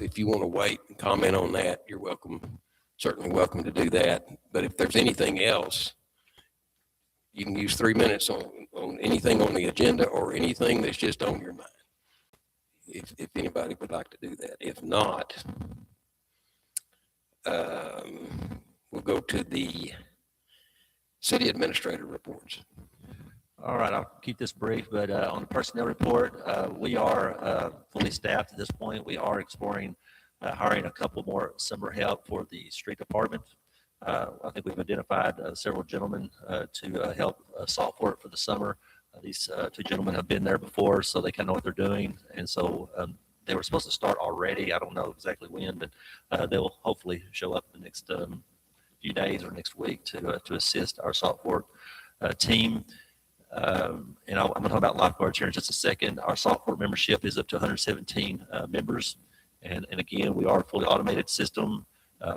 If you want to wait and comment on that, you're certainly welcome to do that. But if there's anything else, you can use 3 minutes on anything on the agenda or anything that's just on your mind. If anybody would like to do that. If not, we'll go to the city administrator reports. All right, I'll keep this brief, but on the personnel report, we are fully staffed at this point. We are exploring hiring a couple more summer help for the street department. I think we've identified several gentlemen to help salt fort for the summer. These two gentlemen have been there before, so they kind of know what they're doing. And so they were supposed to start already. I don't know exactly when, but they'll hopefully show up the next few days or next week to assist our salt fort team. And I'm going to talk about lifeguards here in just a second. Our salt fort membership is up to 117 members. And again, we are a fully automated system.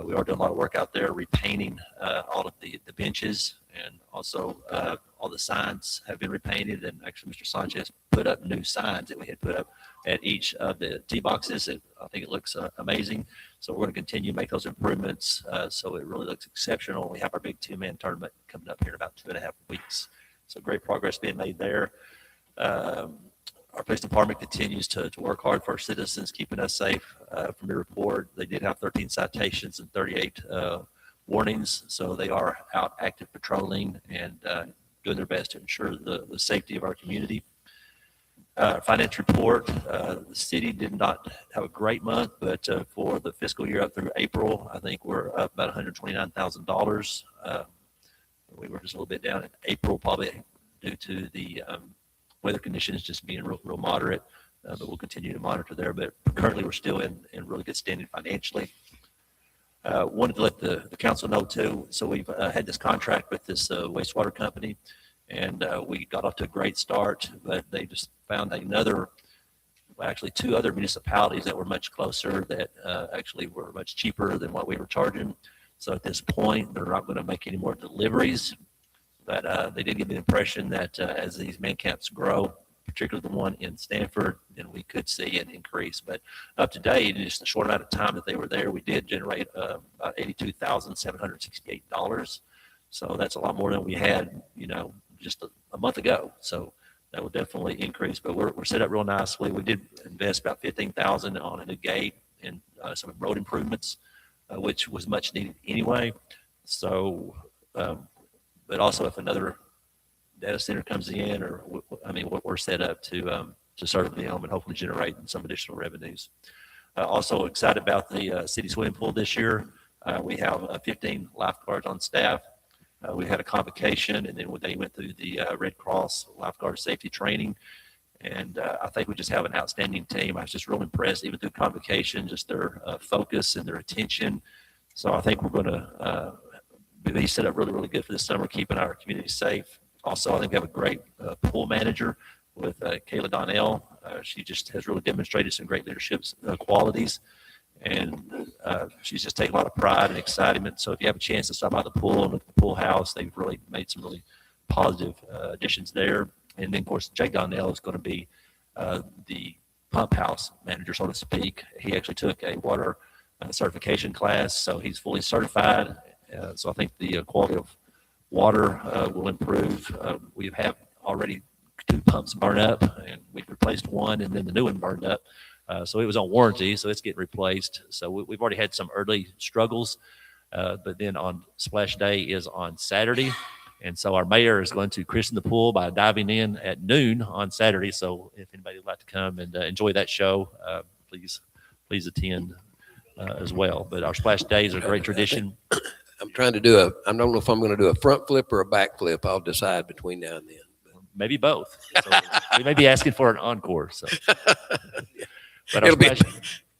We are doing a lot of work out there, repainting all of the benches, and also all the signs have been repainted. And actually, Mr. Sanchez put up new signs that we had put up at each of the tee boxes. I think it looks amazing. So we're going to continue to make those improvements so it really looks exceptional. We have our big two-man tournament coming up here in about 2.5 weeks. So great progress being made there. Our police department continues to work hard for our citizens, keeping us safe. From the report, they did have 13 citations and 38 warnings. So they are out active patrolling and doing their best to ensure the safety of our community. Finance report, the city did not have a great month, but for the fiscal year up through April, I think we're up about $129,000. We were just a little bit down in April, probably due to the weather conditions just being real moderate, but we'll continue to monitor there. But currently, we're still in really good standing financially. Wanted to let the council know too. So we've had this contract with this wastewater company, and we got off to a great start. But they just found actually two other municipalities that were much closer that actually were much cheaper than what we were charging. So at this point, they're not going to make any more deliveries. But they did give the impression that as these man camps grow, particularly the one in Stanford, then we could see an increase. But up to date, in just a short amount of time that they were there, we did generate about $82,768. So that's a lot more than we had, just a month ago. So that will definitely increase. But we're set up real nicely. We did invest about $15,000 on a new gate and some road improvements, which was much needed anyway. So, but also if another data center comes in, we're set up to serve them and hopefully generate some additional revenues. Also excited about the city swimming pool this year. We have 15 lifeguards on staff. We had a convocation, and then they went through the Red Cross lifeguard safety training. And I think we just have an outstanding team. I was just real impressed, even through convocation, just their focus and their attention. So I think we're going to be set up really, really good for this summer, keeping our community safe. Also, I think we have a great pool manager with Kayla Donnell. She just has really demonstrated some great leadership qualities. And she's just taken a lot of pride and excitement. So if you have a chance to stop by the pool and look at the pool house, they've really made some really positive additions there. And then, of course, Jake Donnell is going to be the pump house manager, so to speak. He actually took a water certification class, so he's fully certified. So I think the quality of water will improve. We have already 2 pumps burn up, and we've replaced one, and then the new one burned up. So it was on warranty, so it's getting replaced. So we've already had some early struggles, but then on Splash Day is on Saturday. And so our mayor is going to christen the pool by diving in at noon on Saturday. So if anybody would like to come and enjoy that show, please attend as well. But our Splash Days are a great tradition. I'm trying to I don't know if I'm going to do a front flip or a back flip. I'll decide between now and then. Maybe both. So we may be asking for an encore. So, but it'll be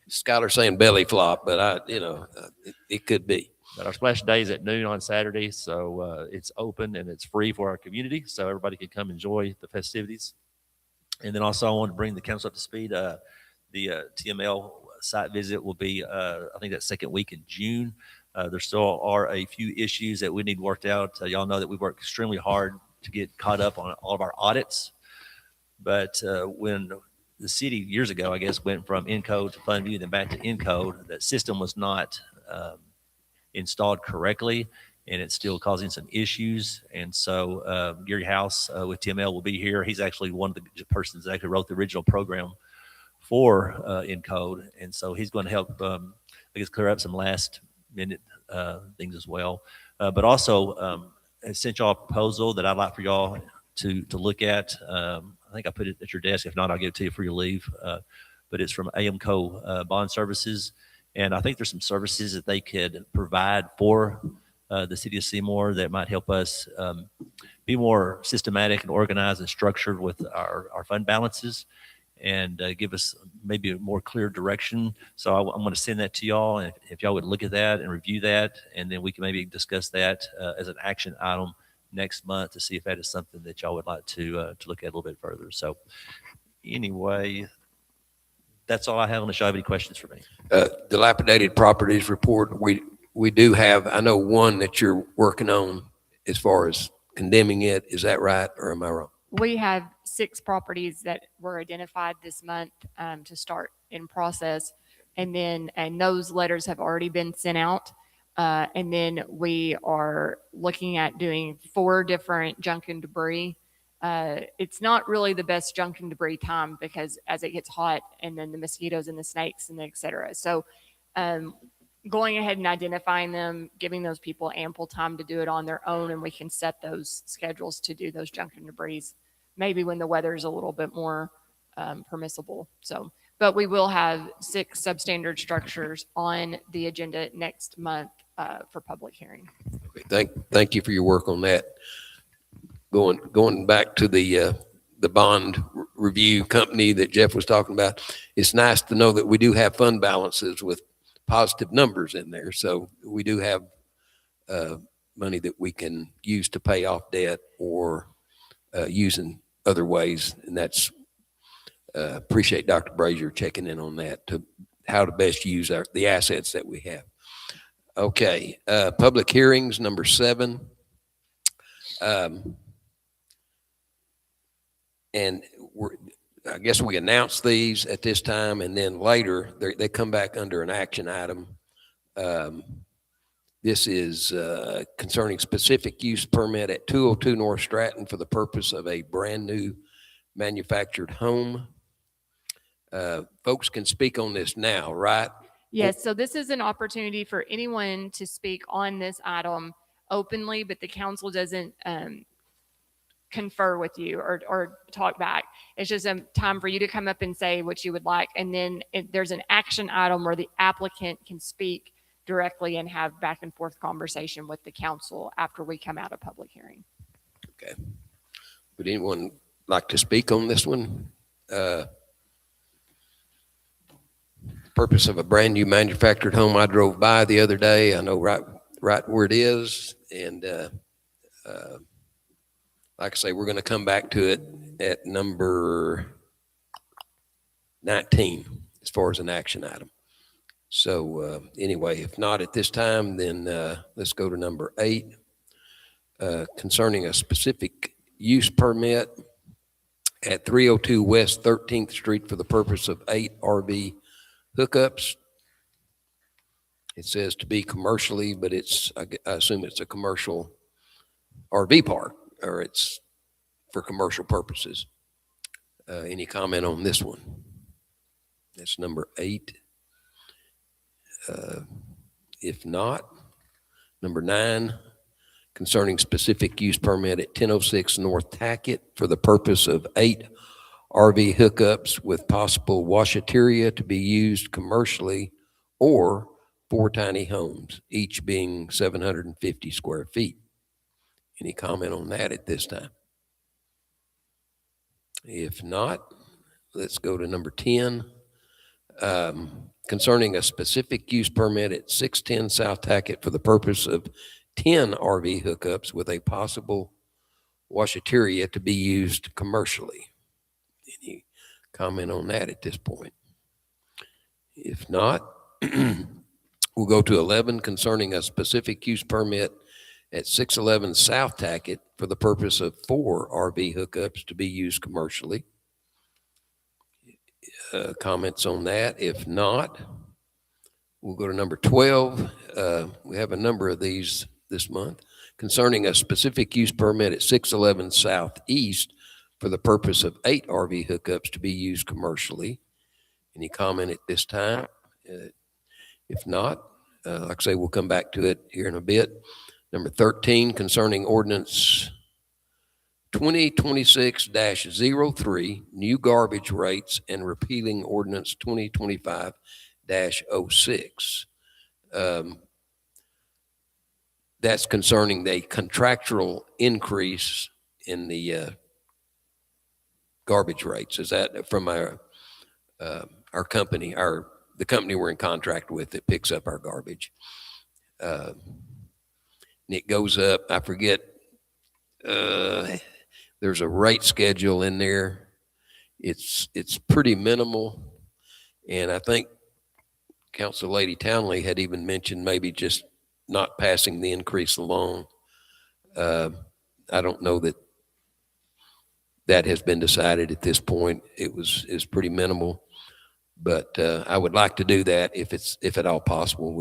Skylar saying belly flop, but it could be. But our Splash Day is at noon on Saturday, so it's open and it's free for our community, so everybody can come enjoy the festivities. And then also I want to bring the council up to speed. The TML site visit will be, I think, that second week in June. There still are a few issues that we need worked out. Y'all know that we work extremely hard to get caught up on all of our audits. But when the city years ago, I guess, went from Encode to FundView, then back to Encode. That system was not installed correctly, and it's still causing some issues. And so Gary House with TML will be here. He's actually one of the persons that actually wrote the original program for Encode, and so he's going to help, I guess, clear up some last minute things as well. But also, I sent y'all a proposal that I'd like for y'all to look at. I think I put it at your desk. If not, I'll give it to you before you leave. But it's from AMCO Bond Services. And I think there's some services that they could provide for the city of Seymour that might help us be more systematic and organized and structured with our fund balances, and give us maybe a more clear direction. So I'm going to send that to y'all. And if y'all would look at that and review that, and then we can maybe discuss that as an action item next month to see if that is something that y'all would like to look at a little bit further. So anyway, that's all I have. Unless y'all have any questions for me. Dilapidated properties report. We do have, I know one that you're working on as far as condemning it. Is that right, or am I wrong? We have 6 properties that were identified this month to start in process. And those letters have already been sent out. And then we are looking at doing 4 different junk and debris. It's not really the best junk and debris time because as it gets hot, and then the mosquitoes and the snakes and et cetera. So going ahead and identifying them, giving those people ample time to do it on their own, and we can set those schedules to do those junk and debris maybe when the weather is a little bit more permissible. So, but we will have 6 substandard structures on the agenda next month for public hearing. Okay, thank you for your work on that. Going back to the bond review company that Jeff was talking about, it's nice to know that we do have fund balances with positive numbers in there. So we do have money that we can use to pay off debt or use in other ways. And that's appreciate Dr. Brazier checking in on that, to how to best use the assets that we have. Okay, public hearings, number 7. And I guess we announce these at this time, and then later they come back under an action item. This is concerning specific use permit at 202 North Stratton for the purpose of a brand new manufactured home. Folks can speak on this now, right? Yes, so this is an opportunity for anyone to speak on this item openly, but the council doesn't confer with you or talk back. It's just a time for you to come up and say what you would like. And then there's an action item where the applicant can speak directly and have back and forth conversation with the council after we come out of public hearing. Okay. Would anyone like to speak on this one? Purpose of a brand new manufactured home. I drove by the other day. I know right where it is. And like I say, we're going to come back to it at number 19 as far as an action item. So anyway, if not at this time, then let's go to number 8, concerning a specific use permit at 302 West 13th Street for the purpose of 8 RV hookups. It says to be commercially, but I assume it's a commercial RV park, or it's for commercial purposes. Any comment on this one? That's number 8. If not, number 9, concerning specific use permit at 1006 North Tackett for the purpose of 8 RV hookups with possible washateria to be used commercially, or 4 tiny homes, each being 750 square feet. Any comment on that at this time? If not, let's go to number 10. Concerning a specific use permit at 610 South Tackett for the purpose of 10 RV hookups with a possible washateria to be used commercially. Any comment on that at this point? If not, we'll go to 11, concerning a specific use permit at 611 South Tackett for the purpose of 4 RV hookups to be used commercially. comments on that? If not, we'll go to number 12. We have a number of these this month concerning a specific use permit at 611 Southeast for the purpose of 8 RV hookups to be used commercially. Any comment at this time? If not, like I say, we'll come back to it here in a bit. Number 13, concerning ordinance 2026-03, new garbage rates, and repealing ordinance 2025-06. That's concerning the contractual increase in the garbage rates. Is that from our company, the company we're in contract with that picks up our garbage? And it goes up, I forget, there's a rate schedule in there. It's pretty minimal. And I think Council Lady Townley had even mentioned maybe just not passing the increase along. I don't know that that has been decided at this point. It's pretty minimal, but I would like to do that if at all possible.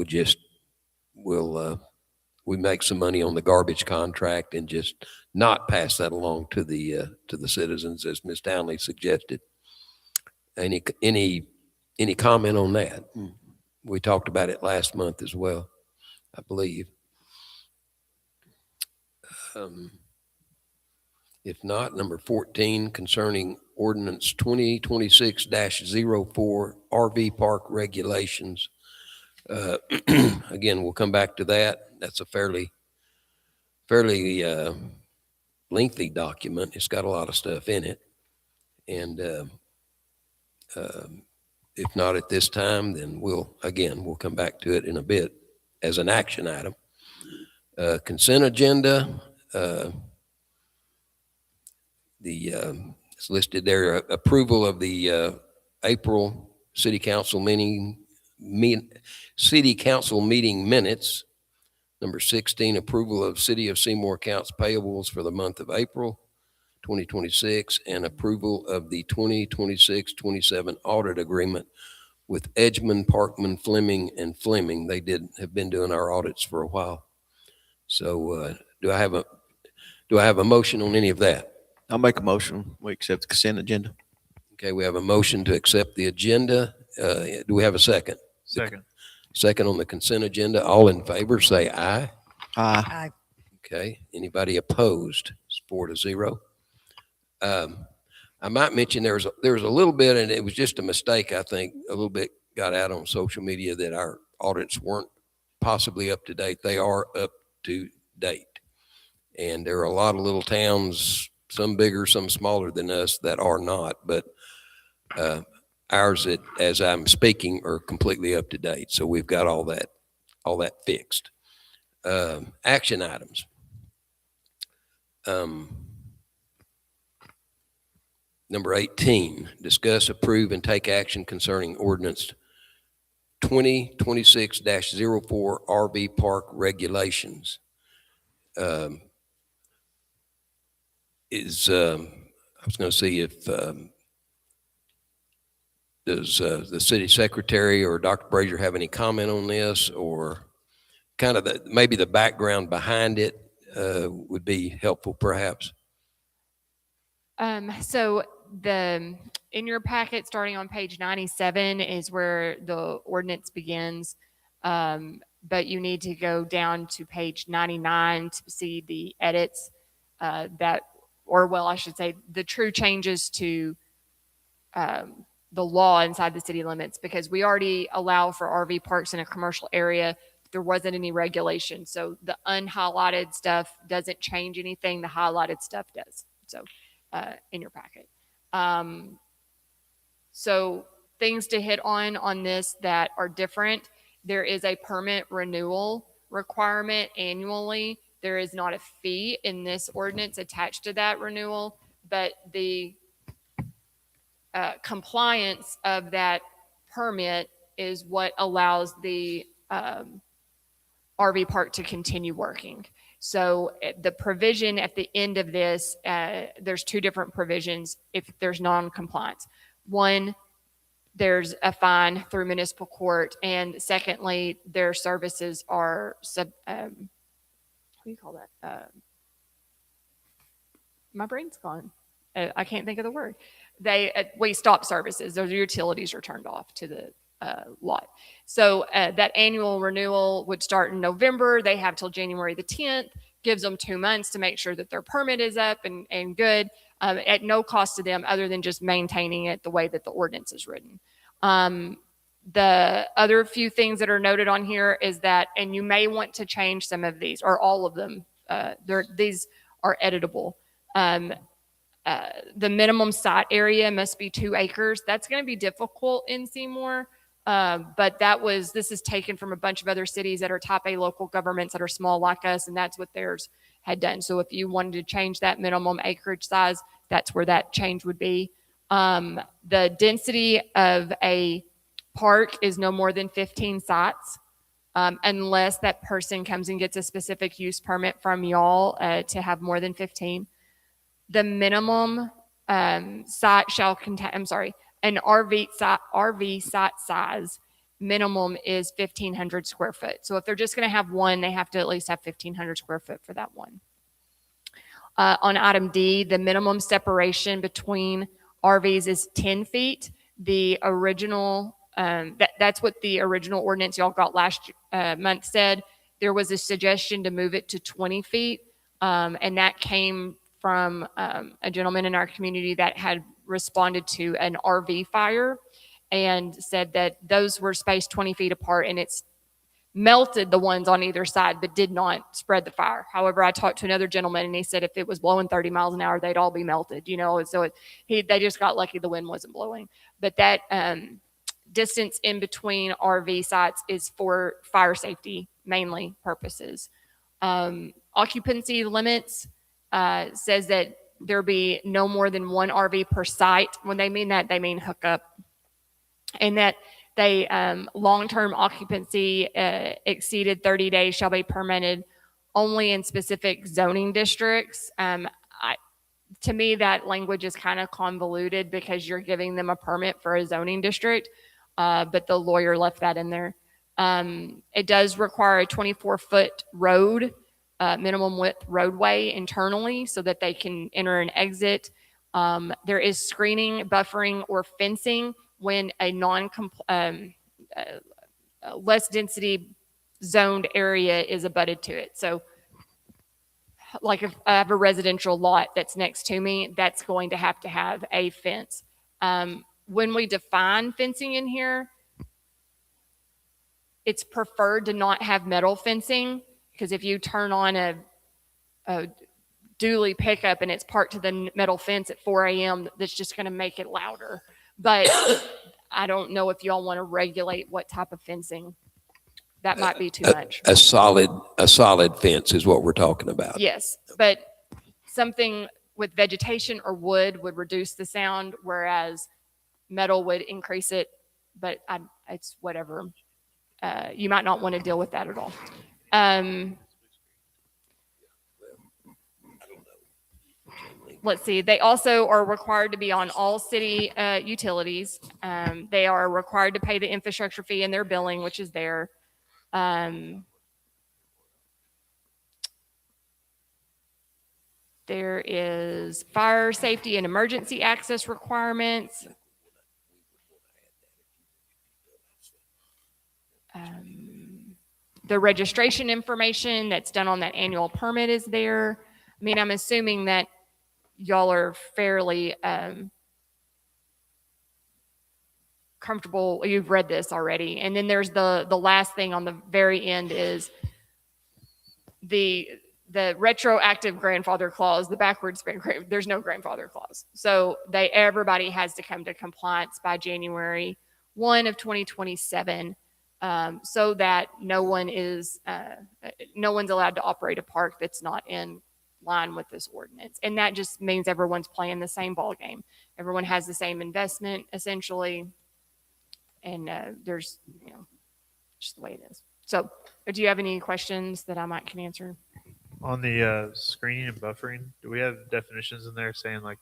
We make some money on the garbage contract and just not pass that along to the citizens, as Ms. Townley suggested. Any comment on that? We talked about it last month as well, I believe. If not, number 14, concerning ordinance 2026-04 RV park regulations. Again, we'll come back to that. That's a fairly lengthy document. It's got a lot of stuff in it. And if not at this time, then we'll come back to it in a bit as an action item. Consent agenda. It's listed there, approval of the April City Council meeting minutes. Number 16, approval of City of Seymour accounts payables for the month of April 2026, and approval of the 2026-27 audit agreement with Edgman, Parkman, Fleming, and Fleming. They have been doing our audits for a while. So do I have a motion on any of that? I'll make a motion. We accept the consent agenda. Okay, we have a motion to accept the agenda. Do we have a second? Second. Second on the consent agenda. All in favor, say aye. Aye. Okay. Anybody opposed? It's 4-0. I might mention there was a little bit, and it was just a mistake. I think a little bit got out on social media that our audits weren't possibly up to date. They are up to date, and there are a lot of little towns, some bigger, some smaller than us, that are not. But ours, as I'm speaking, are completely up to date. So we've got all that fixed. Action items. Number 18, discuss, approve, and take action concerning ordinance 2026-04 RV park regulations. I was going to see if does the city secretary or Dr. Brazier have any comment on this, or kind of maybe the background behind it would be helpful, perhaps. So in your packet, starting on page 97 is where the ordinance begins. But you need to go down to page 99 to see the edits I should say the true changes to the law inside the city limits, because we already allow for RV parks in a commercial area. There wasn't any regulation. So the unhighlighted stuff doesn't change anything. The highlighted stuff does. So in your packet. So things to hit on this that are different. There is a permit renewal requirement annually. There is not a fee in this ordinance attached to that renewal, but the compliance of that permit is what allows the RV park to continue working. So the provision at the end of this, there's two different provisions if there's non-compliance. One, there's a fine through municipal court. And secondly, their services are what do you call that? My brain's gone. I can't think of the word. We stop services. Those utilities are turned off to the lot. So that annual renewal would start in November. They have till January the 10th, gives them 2 months to make sure that their permit is up and good at no cost to them other than just maintaining it the way that the ordinance is written. The other few things that are noted on here is that, and you may want to change some of these or all of them. These are editable. The minimum site area must be 2 acres. That's going to be difficult in Seymour. But this is taken from a bunch of other cities that are type A local governments that are small like us, and that's what theirs had done. So if you wanted to change that minimum acreage size, that's where that change would be. The density of a park is no more than 15 sites, unless that person comes and gets a specific use permit from y'all to have more than 15. The minimum site shall contain, an RV site size minimum is 1,500 square foot. So if they're just going to have one, they have to at least have 1,500 square foot for that one. On item D, the minimum separation between RVs is 10 feet. The original, that's what the original ordinance y'all got last month said. There was a suggestion to move it to 20 feet. And that came from a gentleman in our community that had responded to an RV fire and said that those were spaced 20 feet apart, and it's melted the ones on either side but did not spread the fire. However, I talked to another gentleman and he said if it was blowing 30 miles an hour, they'd all be melted, so they just got lucky the wind wasn't blowing. But that distance in between RV sites is for fire safety mainly purposes. Occupancy limits says that there be no more than 1 RV per site. When they mean that, they mean hookup. And that they long-term occupancy exceeded 30 days shall be permitted only in specific zoning districts. To me, that language is kind of convoluted because you're giving them a permit for a zoning district, but the lawyer left that in there. It does require a 24-foot road, minimum width roadway internally so that they can enter and exit. There is screening, buffering, or fencing when a less density zoned area is abutted to it. So like if I have a residential lot that's next to me, that's going to have a fence. When we define fencing in here, it's preferred to not have metal fencing, because if you turn on a dually pickup and it's parked to the metal fence at 4 a.m., that's just going to make it louder. But I don't know if y'all want to regulate what type of fencing. That might be too much. A solid fence is what we're talking about. Yes, but something with vegetation or wood would reduce the sound, whereas metal would increase it. But it's whatever. You might not want to deal with that at all. Let's see. They also are required to be on all city utilities. They are required to pay the infrastructure fee in their billing, which is there. There is fire safety and emergency access requirements. The registration information that's done on that annual permit is there. I mean, I'm assuming that y'all are fairly comfortable. You've read this already. And then there's the last thing on the very end is the retroactive grandfather clause, the backwards, there's no grandfather clause. So everybody has to come to compliance by January 1 of 2027. So that no one's allowed to operate a park that's not in line with this ordinance. And that just means everyone's playing the same ball game. Everyone has the same investment essentially. And there's, just the way it is. So do you have any questions that I can answer? On the screening and buffering, do we have definitions in there saying like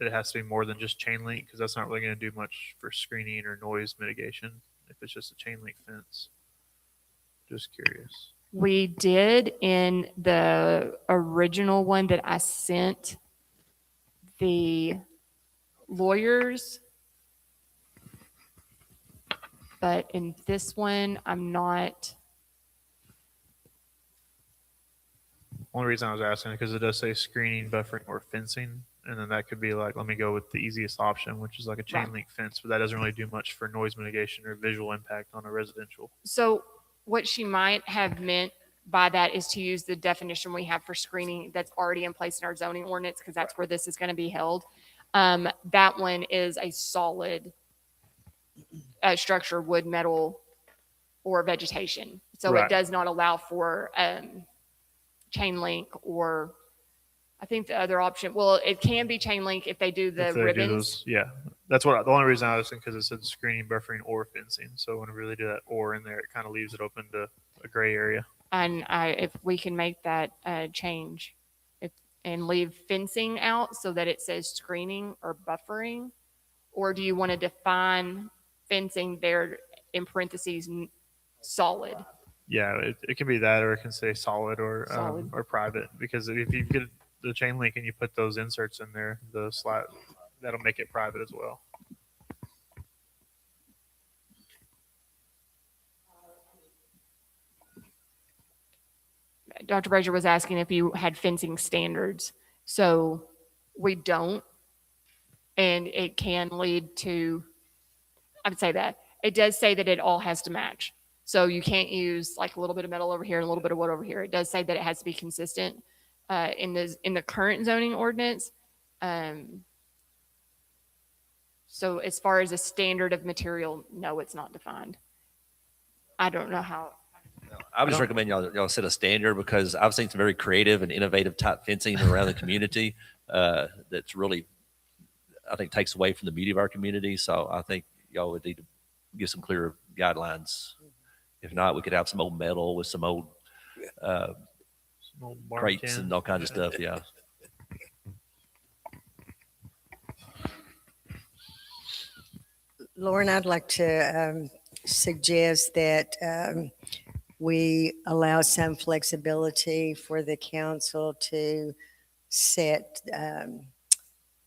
it has to be more than just chain link, because that's not really going to do much for screening or noise mitigation if it's just a chain link fence. Just curious. We did in the original one that I sent the lawyers. But in this one, I'm not. Only reason I was asking because it does say screening, buffering, or fencing, and then that could be like, let me go with the easiest option, which is like a chain Right. link fence, but that doesn't really do much for noise mitigation or visual impact on a residential. So what she might have meant by that is to use the definition we have for screening that's already in place in our zoning ordinance, because that's where this is going to be held. That one is a solid structure, wood, metal, or vegetation. So Right. it does not allow for chain link, or I think the other option, well, it can be chain link if they do the If they do ribbons. those- yeah, that's what the only reason I was thinking, because it said screening, buffering, or fencing. So whenever they do that or in there, it kind of leaves it open to a gray area. And if we can make that change and leave fencing out so that it says screening or buffering, or do you want to define fencing there in parentheses solid? Yeah, it can be that, or it can say solid Solid. or private. Because if you get the chain link and you put those inserts in there, the slot, that'll make it private as well. Dr. Brazier was asking if you had fencing standards. So we don't. And it can lead to, I would say that. It does say that it all has to match. So you can't use like a little bit of metal over here and a little bit of wood over here. It does say that it has to be consistent in the current zoning ordinance. So as far as a standard of material, no, it's not defined. I don't know how. I would just recommend y'all set a standard, because I've seen some very creative and innovative type fencing around the community that's really, I think, takes away from the beauty of our community. So I think y'all would need to give some clearer guidelines. If not, we could have some old metal with some old Some old barn crates can. and all kinds of stuff. Yeah. Lauren, I'd like to suggest that we allow some flexibility for the council to set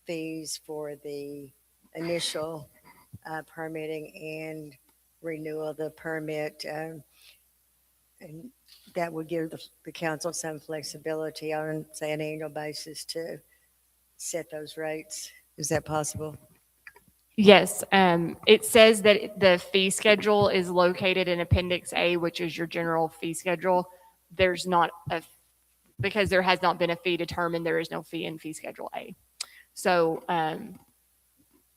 fees for the initial permitting and renewal of the permit. And that would give the council some flexibility on, say, an annual basis to set those rates. Is that possible? Yes, it says that the fee schedule is located in Appendix A, which is your general fee schedule. There's not because there has not been a fee determined, there is no fee in fee schedule A. So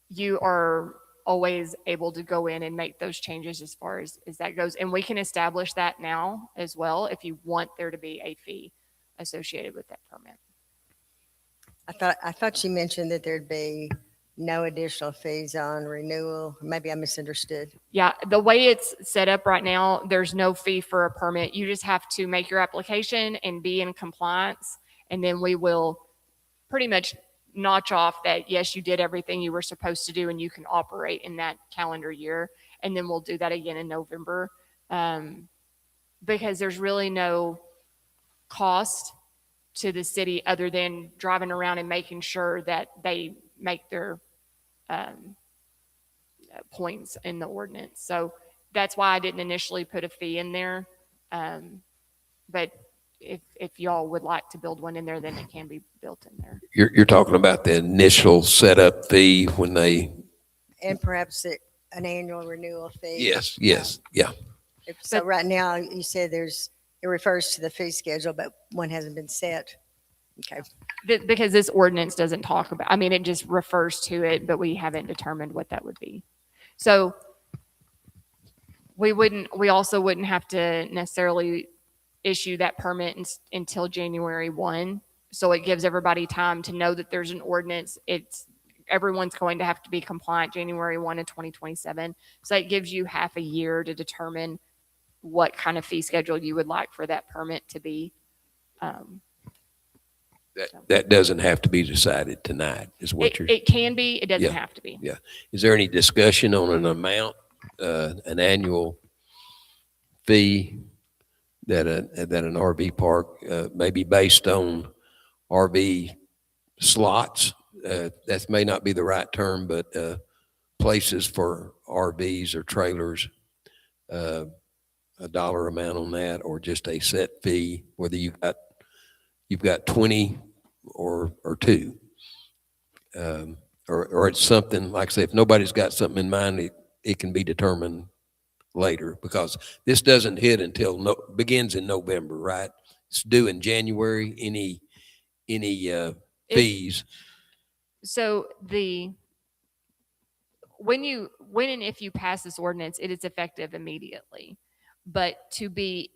you are always able to go in and make those changes as far as that goes. And we can establish that now as well if you want there to be a fee associated with that permit. I thought you mentioned that there'd be no additional fees on renewal. Maybe I misunderstood. Yeah, the way it's set up right now, there's no fee for a permit. You just have to make your application and be in compliance. And then we will pretty much notch off that, yes, you did everything you were supposed to do and you can operate in that calendar year. And then we'll do that again in November. Because there's really no cost to the city other than driving around and making sure that they make their points in the ordinance. So that's why I didn't initially put a fee in there. But if y'all would like to build one in there, then it can be built in there. You're talking about the initial setup fee when they, And perhaps an annual renewal fee. yes, yeah. So right now, you said it refers to the fee schedule, but one hasn't been set. Okay. Because this ordinance doesn't talk about, I mean, it just refers to it, but we haven't determined what that would be. So we also wouldn't have to necessarily issue that permit until January 1. So it gives everybody time to know that there's an ordinance. Everyone's going to have to be compliant January 1 of 2027. So it gives you half a year to determine what kind of fee schedule you would like for that permit to be. That doesn't have to be decided tonight, is what you're, It can be, it doesn't Yeah. have to be. is there any discussion on an amount, an annual fee that an RV park, maybe based on RV slots? That may not be the right term, but, places for RVs or trailers, a dollar amount on that, or just a set fee, whether you've got 20 or two. Or it's something, like I say, if nobody's got something in mind, it can be determined later, because this doesn't hit until begins in November, right? It's due in January, any fees. So when and if you pass this ordinance, it is effective immediately. But to be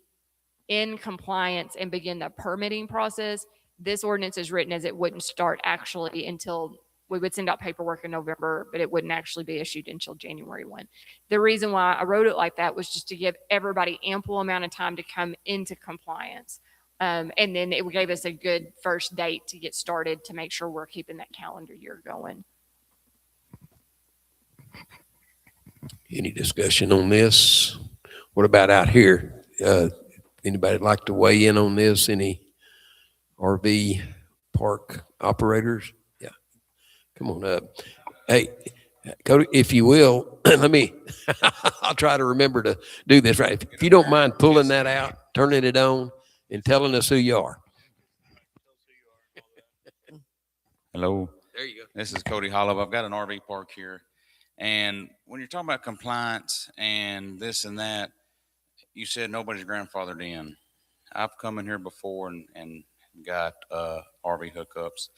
in compliance and begin the permitting process, this ordinance is written as it wouldn't start actually until we would send out paperwork in November, but it wouldn't actually be issued until January 1. The reason why I wrote it like that was just to give everybody ample amount of time to come into compliance. And then it gave us a good first date to get started to make sure we're keeping that calendar year going. Any discussion on this? What about out here? Anybody like to weigh in on this? Any RV park operators? Yeah, come on up. Hey, Cody, if you will, I'll try to remember to do this right. If you don't mind pulling that out, turning it on, and telling us who you are. Hello, There you go. this is Cody Hollow. I've got an RV park here. And when you're talking about compliance and this and that, you said nobody's grandfathered in. I've come in here before and got RV hookups.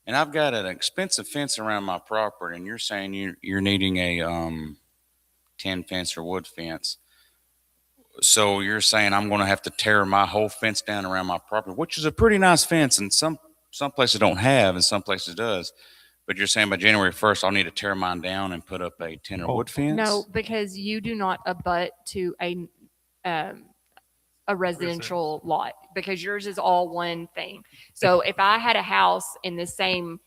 And I've got an expensive fence around my property, and you're saying you're needing a tin fence or wood fence. So you're saying I'm going to have to tear my whole fence down around my property, which is a pretty nice fence, and some places don't have, and some places does. But you're saying by January 1st, I'll need to tear mine down and put up a tin or wood fence? No, because you do not abut to a residential lot, because yours is all one thing. So if I had a house in the same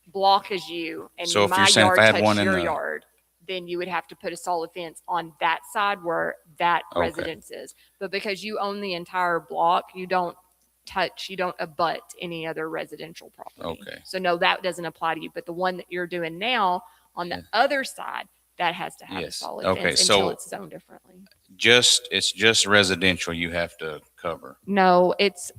block as you and So if my you're saying if yard I had one touched in your the- yard, then you would have to put a solid fence on that side where that Okay. residence is. But because you own the entire block, you don't abut any other residential property. Okay. So no, that doesn't apply to you. But the one that you're doing now on the Yeah. other side, that has to have a Yes. solid Okay, fence until so- it's zoned differently. It's just residential you have to cover. No, it's,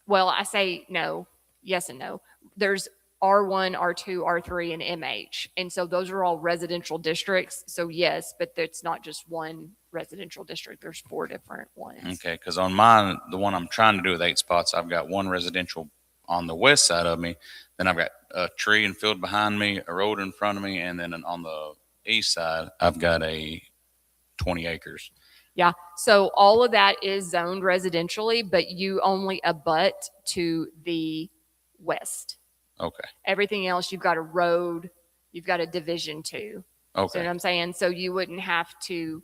well, I say no, yes and no. There's R1, R2, R3, and MH. And so those are all residential districts. So yes, but it's not just one residential district. There's 4 different ones. Okay, because on mine, the one I'm trying to do with 8 spots, I've got one residential on the west side of me. Then I've got a tree and field behind me, a road in front of me, and then on the east side, I've got a 20 acres. Yeah. So all of that is zoned residentially, but you only abut to the west. Okay. Everything else, you've got a road, you've got a division 2. So Okay. what I'm saying, so you wouldn't have to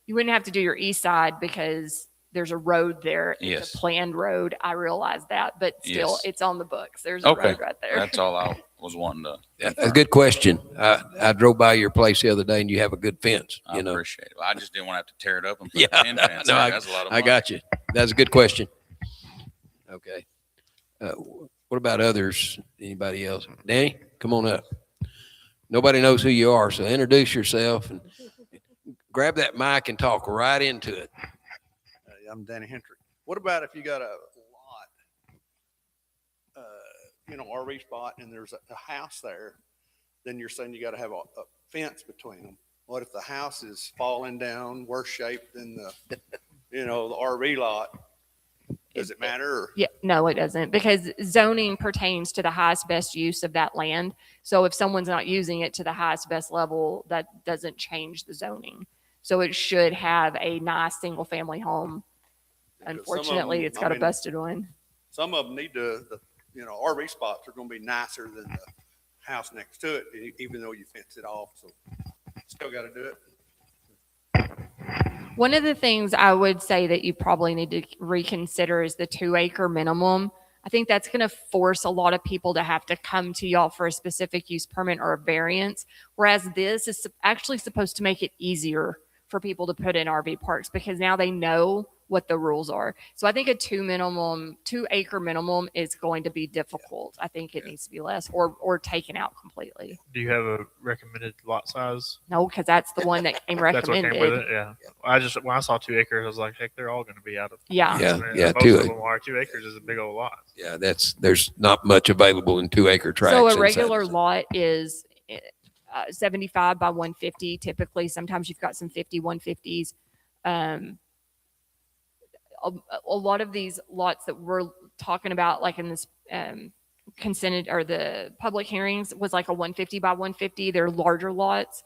do your east side because there's a road there. It's Yes. a planned road. I realize that, but still Yes. it's on the books. There's a Okay. road right there. That's all I was wanting to. That's a good question. I drove by your place the other day, and you have a good fence, I you know. appreciate it. I just didn't want to have to tear it up and put Yeah, a tin fence. no, in. That's a lot of I money. got you. That's a good question. Okay. What about others? Anybody else? Danny, come on up. Nobody knows who you are, so introduce yourself and grab that mic and talk right into it. I'm Danny Hendrick. What about if you got a lot, RV spot, and there's a house there, then you're saying you got to have a fence between them. What if the house is falling down, worse shape than the RV lot? Does it matter? Or? Yeah, no, it doesn't, because zoning pertains to the highest best use of that land. So if someone's not using it to the highest best level, that doesn't change the zoning. So it should have a nice single family home. Because some of Unfortunately, them, it's got a busted one. Some of them need the RV spots are going to be nicer than the house next to it, even though you fence it off. So still got to do it. One of the things I would say that you probably need to reconsider is the 2 acre minimum. I think that's going to force a lot of people to have to come to y'all for a specific use permit or a variance. Whereas this is actually supposed to make it easier for people to put in RV parks because now they know what the rules are. So I think a 2 acre minimum is going to be difficult. I think it needs to be less or taken out completely. Do you have a recommended lot size? No, because that's the one that came That's what came with recommended. it. Yeah. When I saw 2 acres, I was like, heck, they're all going to be out of. Yeah. Yeah, I mean, yeah, Most 2 of them are. 2 acres is a big old lot. Yeah, there's not much available in 2 acre tracts. So a inside regular the- lot is 75 by 150 typically. Sometimes you've got some 150s. A lot of these lots that we're talking about, like in this consented or the public hearings, was like a 150 by 150. They're larger lots.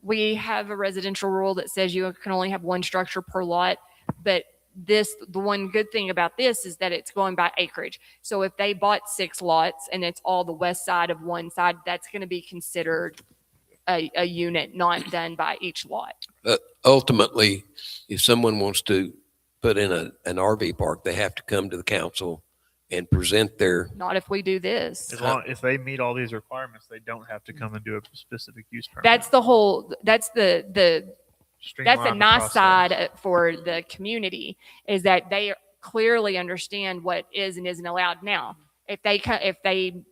We have a residential rule that says you can only have one structure per lot, but the one good thing about this is that it's going by acreage. So if they bought 6 lots and it's all the west side of one side, that's going to be considered a unit not done by each lot. Ultimately, if someone wants to put in an RV park, they have to come to the council and present their, Not if we do this. If they meet all these requirements, they don't have to come and do a specific use permit. That's the Streamline that's a the nice process. side for the community, is that they clearly understand what is and isn't allowed. Now, if they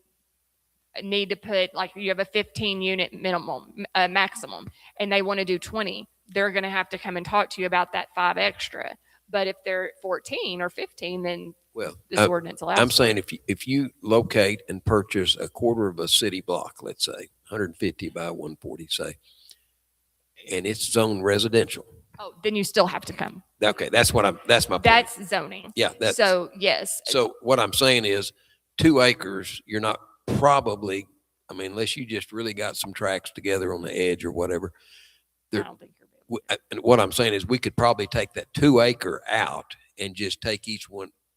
need to put, like, you have a 15 unit minimum, maximum, and they want to do 20, they're going to have to come and talk to you about that 5 extra. But if they're 14 or 15, then well, this ordinance allows. I'm saying if you locate and purchase a quarter of a city block, let's say 150 by 140, say, and it's zoned residential. Oh, then you still have to come. Okay, that's my point. That's zoning. Yeah, that's, So yes. so what I'm saying is 2 acres, you're not probably, I mean, unless you just really got some tracks together on the edge or whatever. I don't think you're big. And what I'm saying is we could probably take that 2 acre out and just take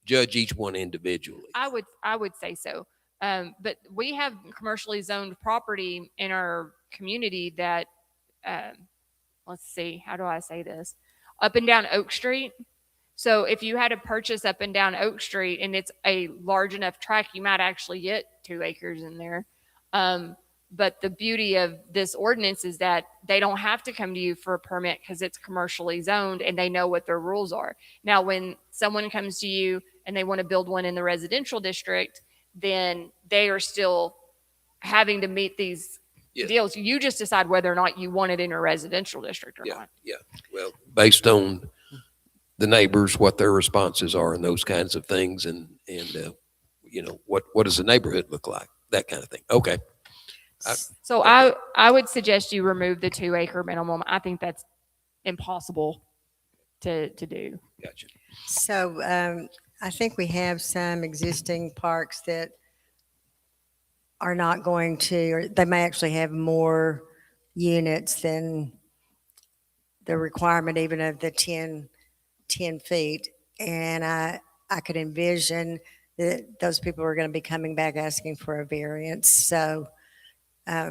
judge each one individually. I would say so. But we have commercially zoned property in our community that, let's see, how do I say this? Up and down Oak Street. So if you had to purchase up and down Oak Street and it's a large enough tract, you might actually get 2 acres in there. But the beauty of this ordinance is that they don't have to come to you for a permit because it's commercially zoned and they know what their rules are. Now, when someone comes to you and they want to build one in the residential district, then they are still having to meet these Yes. deals. You just decide whether or not you want it in a residential district or Yeah, not. yeah. Well, based on the neighbors, what their responses are and those kinds of things and what does the neighborhood look like? That kind of thing. Okay. So I would suggest you remove the 2 acre minimum. I think that's impossible to do. Gotcha. So I think we have some existing parks that are not going to, or they may actually have more units than the requirement even of the 10 feet. And I could envision that those people are going to be coming back asking for a variance. So I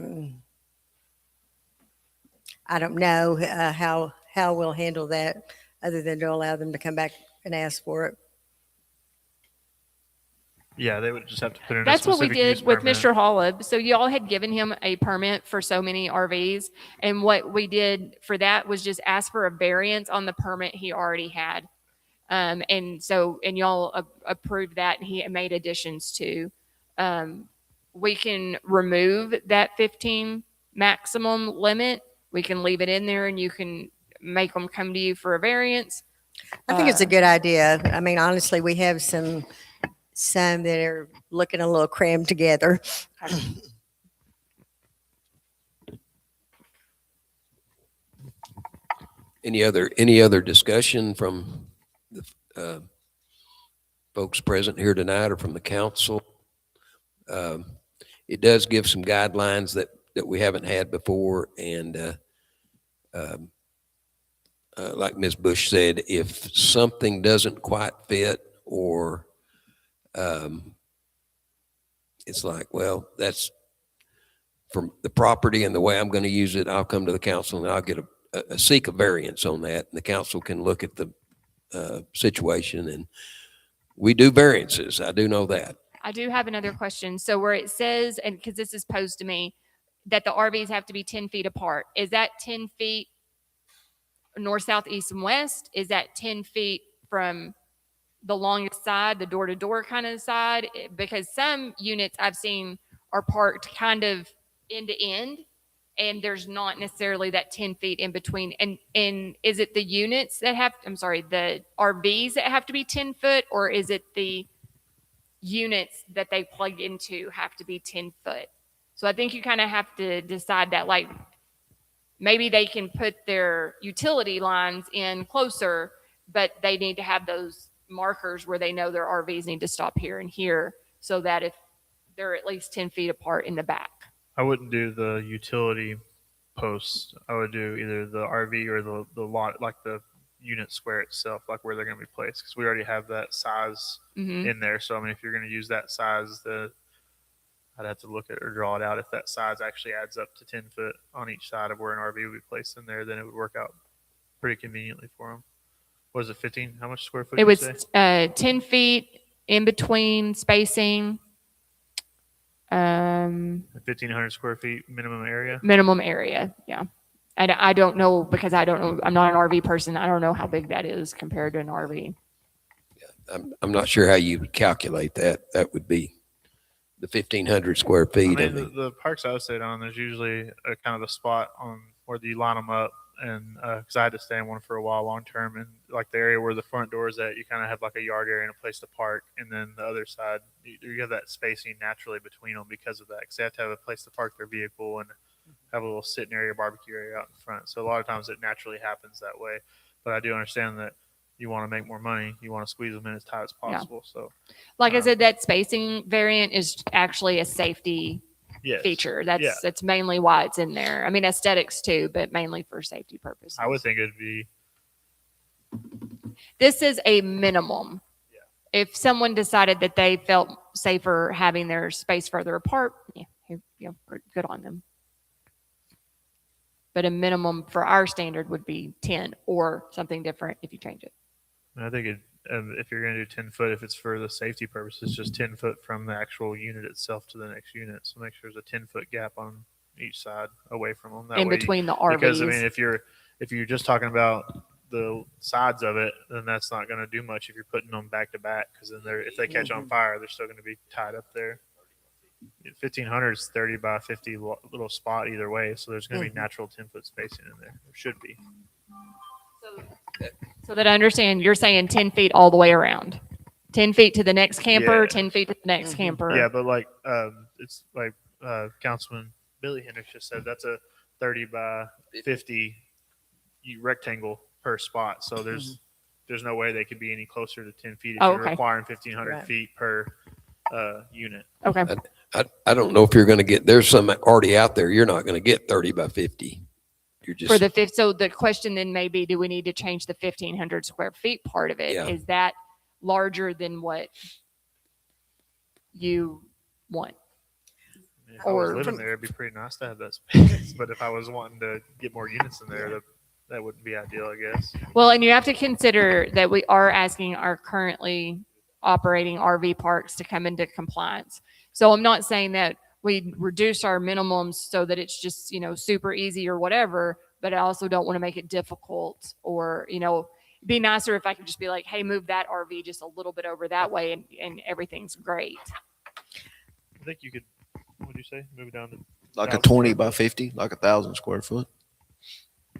don't know how we'll handle that other than to allow them to come back and ask for it. Yeah, they would just have to put in That's a what we specific use did with permit. Mr. Hollub. So y'all had given him a permit for so many RVs. And what we did for that was just ask for a variance on the permit he already had. And y'all approved that and he made additions to. We can remove that 15 maximum limit. We can leave it in there and you can make them come to you for a variance. I think it's a good idea. I mean, honestly, we have some that are looking a little crammed together. Any other discussion from the folks present here tonight or from the council? It does give some guidelines that we haven't had before. And like Ms. Bush said, if something doesn't quite fit or it's like, well, that's from the property and the way I'm going to use it, I'll come to the council and I'll get seek a variance on that. And the council can look at the situation and We do variances. I do know that. I do have another question. So where it says, and because this is posed to me, that the RVs have to be 10 feet apart, is that 10 feet north, south, east, and west? Is that 10 feet from the longest side, the door to door kind of side? Because some units I've seen are parked kind of end to end, and there's not necessarily that 10 feet in between. And is it the units that have, I'm sorry, the RVs that have to be 10 foot, or is it the units that they plug into have to be 10 foot? So I think you kind of have to decide that, like, maybe they can put their utility lines in closer, but they need to have those markers where they know their RVs need to stop here and here, so that if they're at least 10 feet apart in the back. I wouldn't do the utility posts. I would do either the RV or the lot, like the unit square itself, like where they're going to be placed, because we already have that size Mhm. in there. So I mean, if you're going to use that size, I'd have to look at or draw it out. If that size actually adds up to 10 foot on each side of where an RV would be placed in there, then it would work out pretty conveniently for them. Was it 15? How much square foot? It did you was say? 10 feet in between spacing, 1,500 square feet minimum area. minimum area. Yeah. And I don't know, because I don't know, I'm not an RV person. I don't know how big that is compared to an RV. I'm not sure how you would calculate that. That would be the 1,500 square feet. I mean, the parks I've stayed on, there's usually a kind of a spot on where you line them up, and because I had to stay in one for a while long term, and like the area where the front door is at, you kind of have like a yard area and a place to park, and then the other side, you have that spacing naturally between them because of that, because they have to have a place to park their vehicle and have a little sitting area, barbecue area out in front. So a lot of times it naturally happens that way. But I do understand that you want to make more money, you want to squeeze them in as tight as possible. So Like I said, that spacing variant is actually a safety yes, feature. Yeah. That's mainly why it's in there. I mean, aesthetics too, but mainly for safety purposes. I would think it'd be This is a minimum. Yeah. If someone decided that they felt safer having their space further apart, good on them. But a minimum for our standard would be 10 or something different if you change it. I think if you're going to do 10 foot, if it's for the safety purposes, just 10 foot from the actual unit itself to the next unit. So make sure there's a 10 foot gap on each side away from them. That In way, between the RVs. because I mean, if you're just talking about the sides of it, then that's not going to do much if you're putting them back to back, because then if they catch on fire, they're still going to be tied up there. 1,500 is 30 by 50 little spot either way, so there's going to be natural 10 foot spacing in there. There should be. So that I understand, you're saying 10 feet all the way around. 10 feet to the next camper, Yeah. 10 feet to the next camper. Yeah, but like it's like Councilman Billy Hendricks just said, that's a 30 by 50 rectangle per spot. So there's no way they could be any closer to 10 feet if Oh, you're okay. requiring 1,500 Right. feet per unit. Okay. I don't know if you're going to get, there's some already out there. You're not going to get 30 by 50. You're just. For the fifth, so the question then may be, do we need to change the 1,500 square feet part of it? Yeah. Is that larger than what you want? If I was Or living there, it'd be pretty nice to have that space. But if I was wanting to get more units in there, that wouldn't be ideal, I guess. Well, and you have to consider that we are asking our currently operating RV parks to come into compliance. So I'm not saying that we reduce our minimums so that it's just, super easy or whatever, but I also don't want to make it difficult, or, it'd be nicer if I could just be like, hey, move that RV just a little bit over that way and everything's great. I think you could, what would you say? Move it down to, Like a 1,000 20 square by foot. 50, like 1,000 square foot.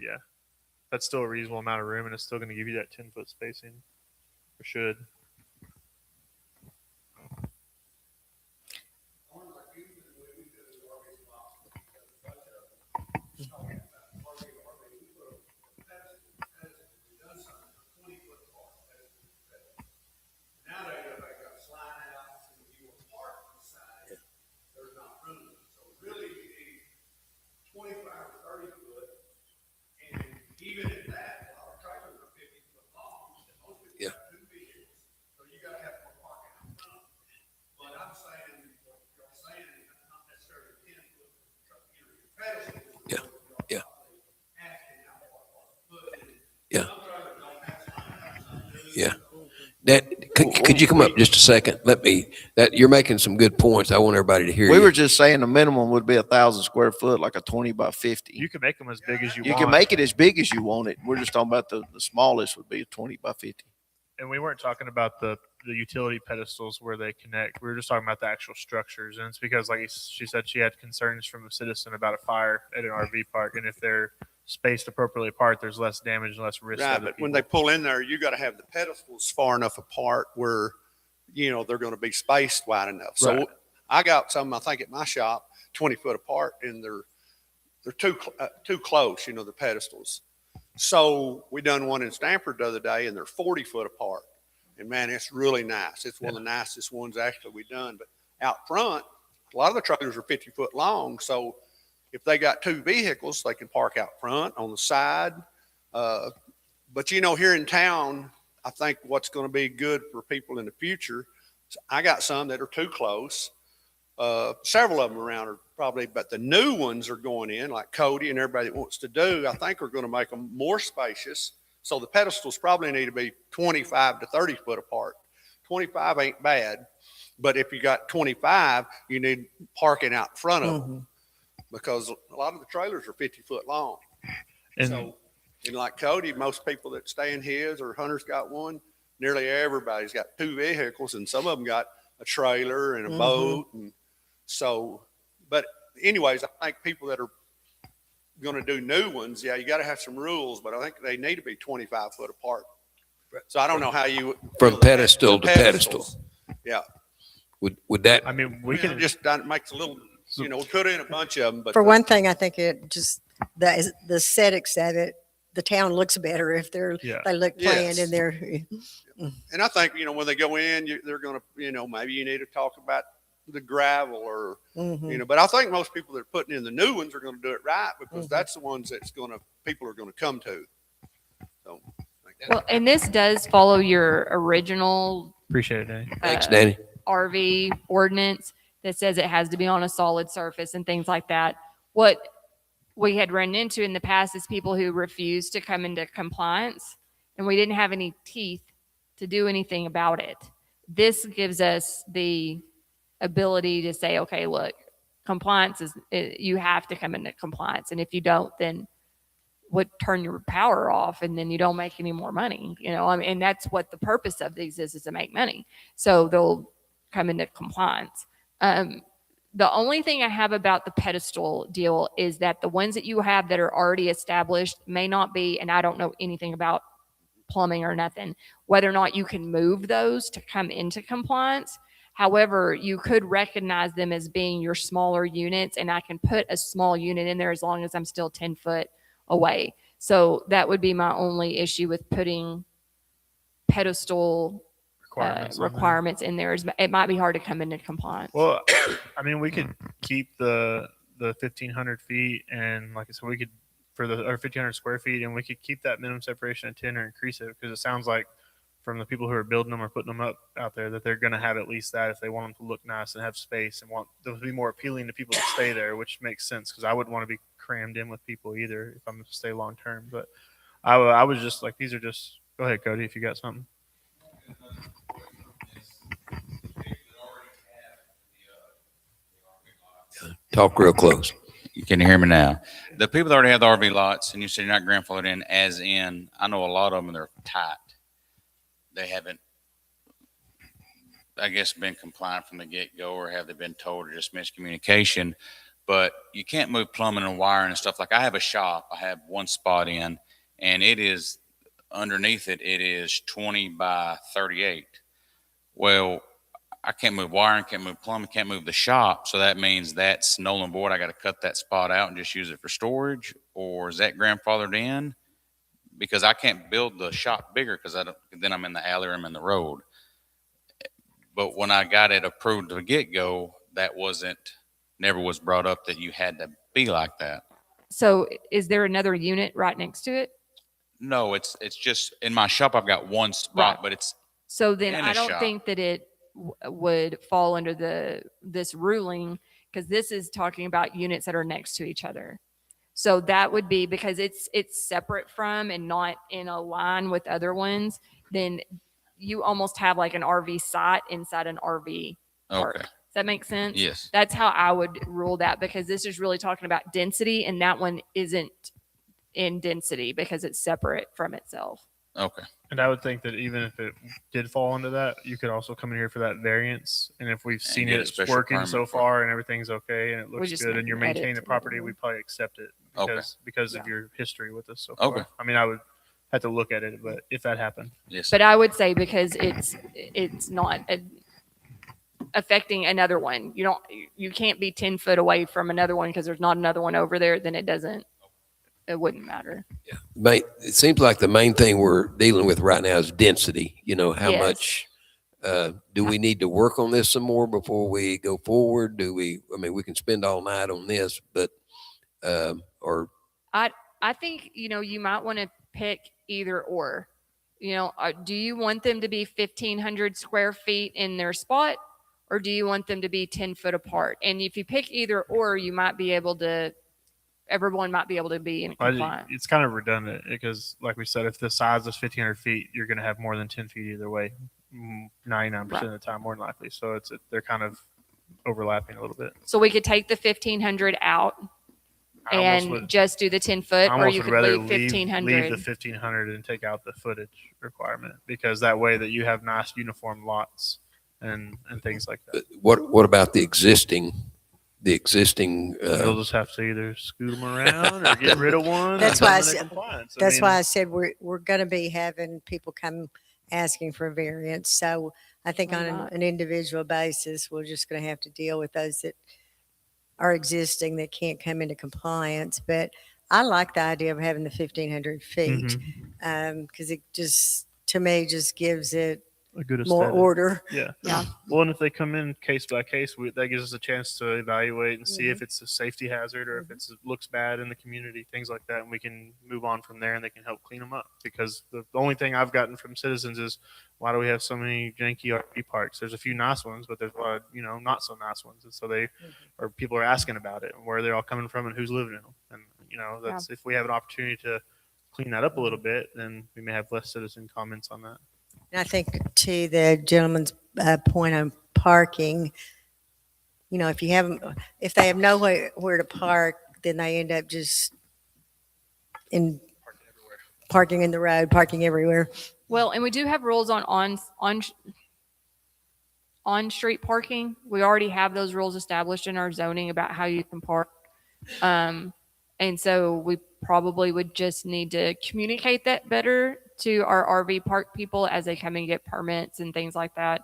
Yeah. That's still a reasonable amount of room, and it's still going to give you that 10 foot spacing. Or should. Nowadays, everybody got slide outs and you will park inside. There's not room. So really, you need 25 or 30 foot. And even at that, a lot of trailers are 50 foot long. And most people Yeah. got 2 vehicles. So you gotta have more parking out front. But I'm saying, what you're saying is not necessarily 10 foot truck, your pedestals. Yeah. Yeah. Asking how far put in. Yeah. Some trailers don't have slide outs. Yeah. That, Could you come up just a second? You're making some good points. I want everybody to hear We you. were just saying the minimum would be 1,000 square foot, like a 20 by 50. You can make them as big as you You want. can make it as big as you want it. We're just talking about the smallest would be a 20 by 50. And we weren't talking about the utility pedestals where they connect. We were just talking about the actual structures. And it's because, like she said, she had concerns from a citizen about a fire at an RV park. And if they're spaced appropriately apart, there's less damage and less risk. to Right, other but when people. they pull in there, you got to have the pedestals far enough apart where, they're going to be spaced wide enough. So Right. I got some, I think at my shop, 20 foot apart, and they're too close, the pedestals. So we done one in Stamford the other day, and they're 40 foot apart. And man, it's really nice. It's one of the nicest ones actually we done. But out front, a lot of the trailers are 50 foot long. So if they got two vehicles, they can park out front, on the side. But here in town, I think what's going to be good for people in the future, I got some that are too close. Several of them around are probably, but the new ones are going in, like Cody and everybody that wants to do, I think are going to make them more spacious. So the pedestals probably need to be 25 to 30 foot apart. 25 ain't bad, but if you got 25, you need parking out front of them because a lot of the trailers are 50 foot long. And So, and like Cody, most people that stay in his or Hunter's got one, nearly everybody's got two vehicles, and some of them got a trailer and a boat. And so, but anyways, I think people that are going to do new ones, you got to have some rules, but I think they need to be 25 foot apart. So I don't know how you From pedestal to pedestal. pedestals. Yeah, Would that, I mean, we it can just makes a little, put in a bunch of them. But For one thing, I think it just, the aesthetics of it, the town looks better if Yeah. they look planned Yes. and they're, and I think when they go in, they're going to, maybe you need to talk about the gravel or but I think most people that are putting in the new ones are going to do it right because that's the ones people are going to come to. So, Well, and this does follow your original appreciate it, Danny. thanks, Danny. RV ordinance that says it has to be on a solid surface and things like that. What we had run into in the past is people who refused to come into compliance, and we didn't have any teeth to do anything about it. This gives us the ability to say, okay, look, compliance is, you have to come into compliance. And if you don't, then turn your power off and then you don't make any more money, and that's what the purpose of these is to make money. So they'll come into compliance. The only thing I have about the pedestal deal is that the ones that you have that are already established may not be, and I don't know anything about plumbing or nothing, whether or not you can move those to come into compliance. However, you could recognize them as being your smaller units, and I can put a small unit in there as long as I'm still 10 foot away. So that would be my only issue with putting pedestal requirements in there. It might be hard to come into compliance. Well, I mean, we could keep the 1,500 feet, and like I said, we could or 1,500 square feet, and we could keep that minimum separation at 10 or increase it because it sounds like from the people who are building them or putting them up out there that they're going to have at least that if they want them to look nice and have space and want them to be more appealing to people to stay there, which makes sense because I wouldn't want to be crammed in with people either if I'm going to stay long term. But I was just like, these are just. Go ahead, Cody, if you got something. Talk real close. You can hear me now. The people that already have the RV lots, and you said you're not grandfathered in, as in, I know a lot of them, they're tight. They haven't, I guess, been compliant from the get-go, or have they been told, or just miscommunication. But you can't move plumbing and wiring and stuff. Like I have a shop, I have one spot in, and it is, underneath it, it is 20 by 38. Well, I can't move wiring, can't move plumbing, can't move the shop. So that means that's null and void. I got to cut that spot out and just use it for storage. Or is that grandfathered in? Because I can't build the shop bigger because then I'm in the alley or I'm in the road. But when I got it approved to the get-go, that never was brought up that you had to be like that. So is there another unit right next to it? No, it's just in my shop. I've got one spot, Right. but it's So then In I a don't shop. think that it would fall under this ruling because this is talking about units that are next to each other. So that would be because it's separate from and not in a line with other ones. Then you almost have like an RV site inside an RV park. Okay. Does that make sense? Yes. That's how I would rule that, because this is really talking about density, and that one isn't in density because it's separate from itself. Okay. And I would think that even if it did fall into that, you could also come in here for that variance. And if we've seen get a it special working permit so for it. far and everything's okay and it looks just good make and you're an edit maintaining the to property, it. we probably accept it Okay. because of Yeah. your history with us so Okay. far. I mean, I would have to look at it, but if that happened, Yes. But I would say because it's not affecting another one. You can't be 10 foot away from another one because there's not another one over there. Then it wouldn't matter. It seems like the main thing we're dealing with right now is density. How Yes. much, do we need to work on this some more before we go forward? We can spend all night on this, but, or I think, you might want to pick either or. Do you want them to be 1,500 square feet in their spot, or do you want them to be 10 foot apart? And if you pick either or, everyone might be able to be in compliance. it's kind of redundant because, like we said, if the size is 1,500 feet, you're going to have more than 10 feet either way, 99% of the time, more than likely. So they're kind of overlapping a little bit. So we could take the 1,500 out I almost and would- just do the 10 foot, I or almost you would could rather leave leave the 1,500. 1,500 and take out the footage requirement, because that way that you have nice uniform lots and things like that. what about the existing, They'll just have to either scoot them around or get rid of one. That's and why I come into said- compliance. That's mean, why I said we're going to be having people come asking for a variance. So I think Why on not? an individual basis, we're just going to have to deal with those that are existing that can't come into compliance. But I like the idea of having the 1,500 feet Mhm. because it just, to me, just gives it a good more aesthetic. order. Yeah. Yeah. Well, and if they come in case by case, that gives us a chance to evaluate and Mm-hmm. see if it's a safety hazard or if it looks bad in the community, things like that. And we can move on from there and they can help clean them up. Because the only thing I've gotten from citizens is, why do we have so many janky RV parks? There's a few nice ones, but there's a lot of, not so nice ones. And so or people are asking about it and where they're all coming from and who's living in them. And, that's, if we have an opportunity to clean that up a little bit, then we may have less citizen comments on that. And I think to the gentleman's point on parking, if they have nowhere where to park, then they end up just parking in the road, parking everywhere. Well, and we do have rules on street parking. We already have those rules established in our zoning about how you can park. And so we probably would just need to communicate that better to our RV park people as they come and get permits and things like that.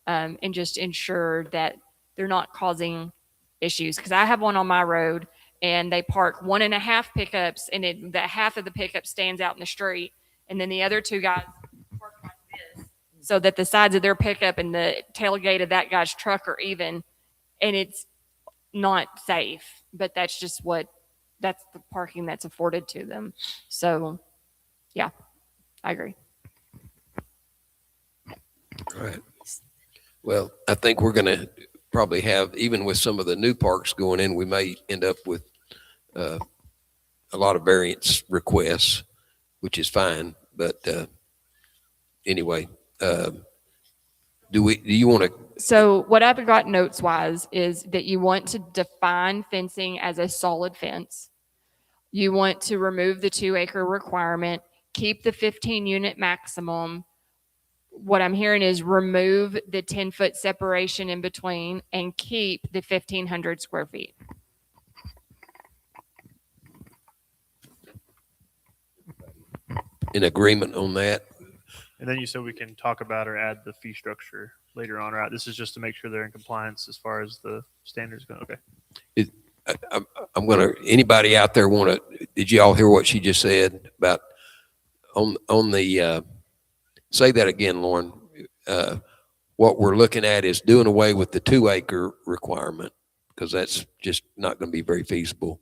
And just ensure that they're not causing issues. Because I have one on my road and they park 1.5 pickups and that half of the pickup stands out in the street. And then the other two guys park like this so that the sides of their pickup and the tailgate of that guy's truck are even. And it's not safe, but that's the parking that's afforded to them. So, yeah, I agree. All right. Well, I think we're going to probably have, even with some of the new parks going in, we may end up with a lot of variance requests, which is fine. But anyway, do you want to? So what I've got notes wise is that you want to define fencing as a solid fence. You want to remove the 2-acre requirement, keep the 15 unit maximum. What I'm hearing is remove the 10-foot separation in between and keep the 1,500 square feet. In agreement on that? And then you said we can talk about or add the fee structure later on, right? This is just to make sure they're in compliance as far as the standards go. Okay. I'm going to, anybody out there did you all hear what she just said about on the, say that again, Lauren. What we're looking at is doing away with the 2-acre requirement because that's just not going to be very feasible.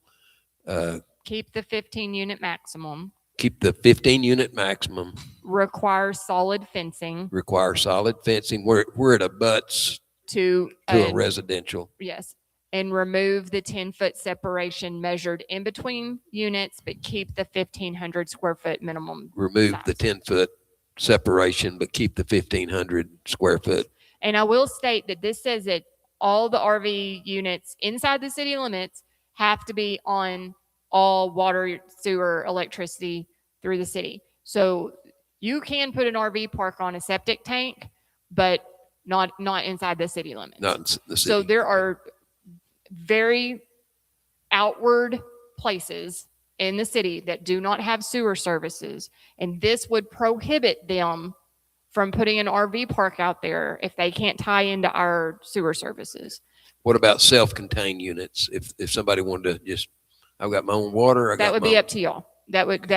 Keep the 15 unit maximum. Keep the 15 unit maximum, Require solid fencing require solid fencing where it abuts to to a residential. yes. And remove the 10-foot separation measured in between units, but keep the 1,500 square foot minimum. Remove the size. 10-foot separation, but keep the 1,500 square foot. And I will state that this says that all the RV units inside the city limits have to be on all water, sewer, electricity through the city. So you can put an RV park on a septic tank, but not inside the city limits. Not in the city. So there are very outward places in the city that do not have sewer services, and this would prohibit them from putting an RV park out there if they can't tie into our sewer services. What about self-contained units? If somebody wanted to just, I've got my own water. That would be up to y'all. That would,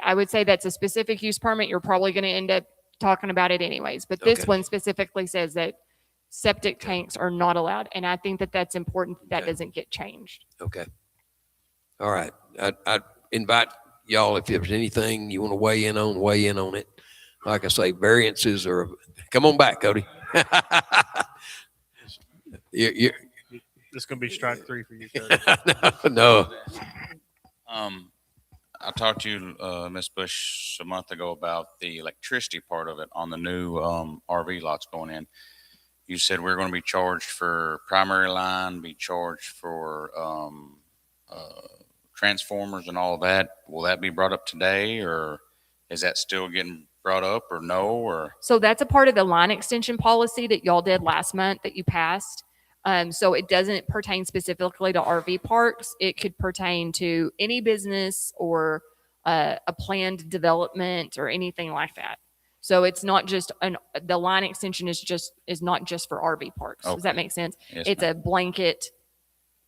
I would say that's a specific use permit. You're probably going to end up talking about it anyways, but this Okay. one specifically says that septic tanks are not allowed. And I think that that's important that Okay. doesn't get changed. Okay. All right. I invite y'all, if there's anything you want to weigh in on it. Like I say, variances are, come on back, Cody. You're, This is going to be strike 3 for you, Cody. no, I talked to you, Ms. Bush, a month ago about the electricity part of it on the new RV lots going in. You said we're going to be charged for primary line, be charged for transformers and all of that. Will that be brought up today, or is that still getting brought up, or no? Or So that's a part of the line extension policy that y'all did last month that you passed. So it doesn't pertain specifically to RV parks. It could pertain to any business or a planned development or anything like that. So it's not just the line extension is not just for RV parks. Does that Okay. make sense? Yes, It's ma'am. a blanket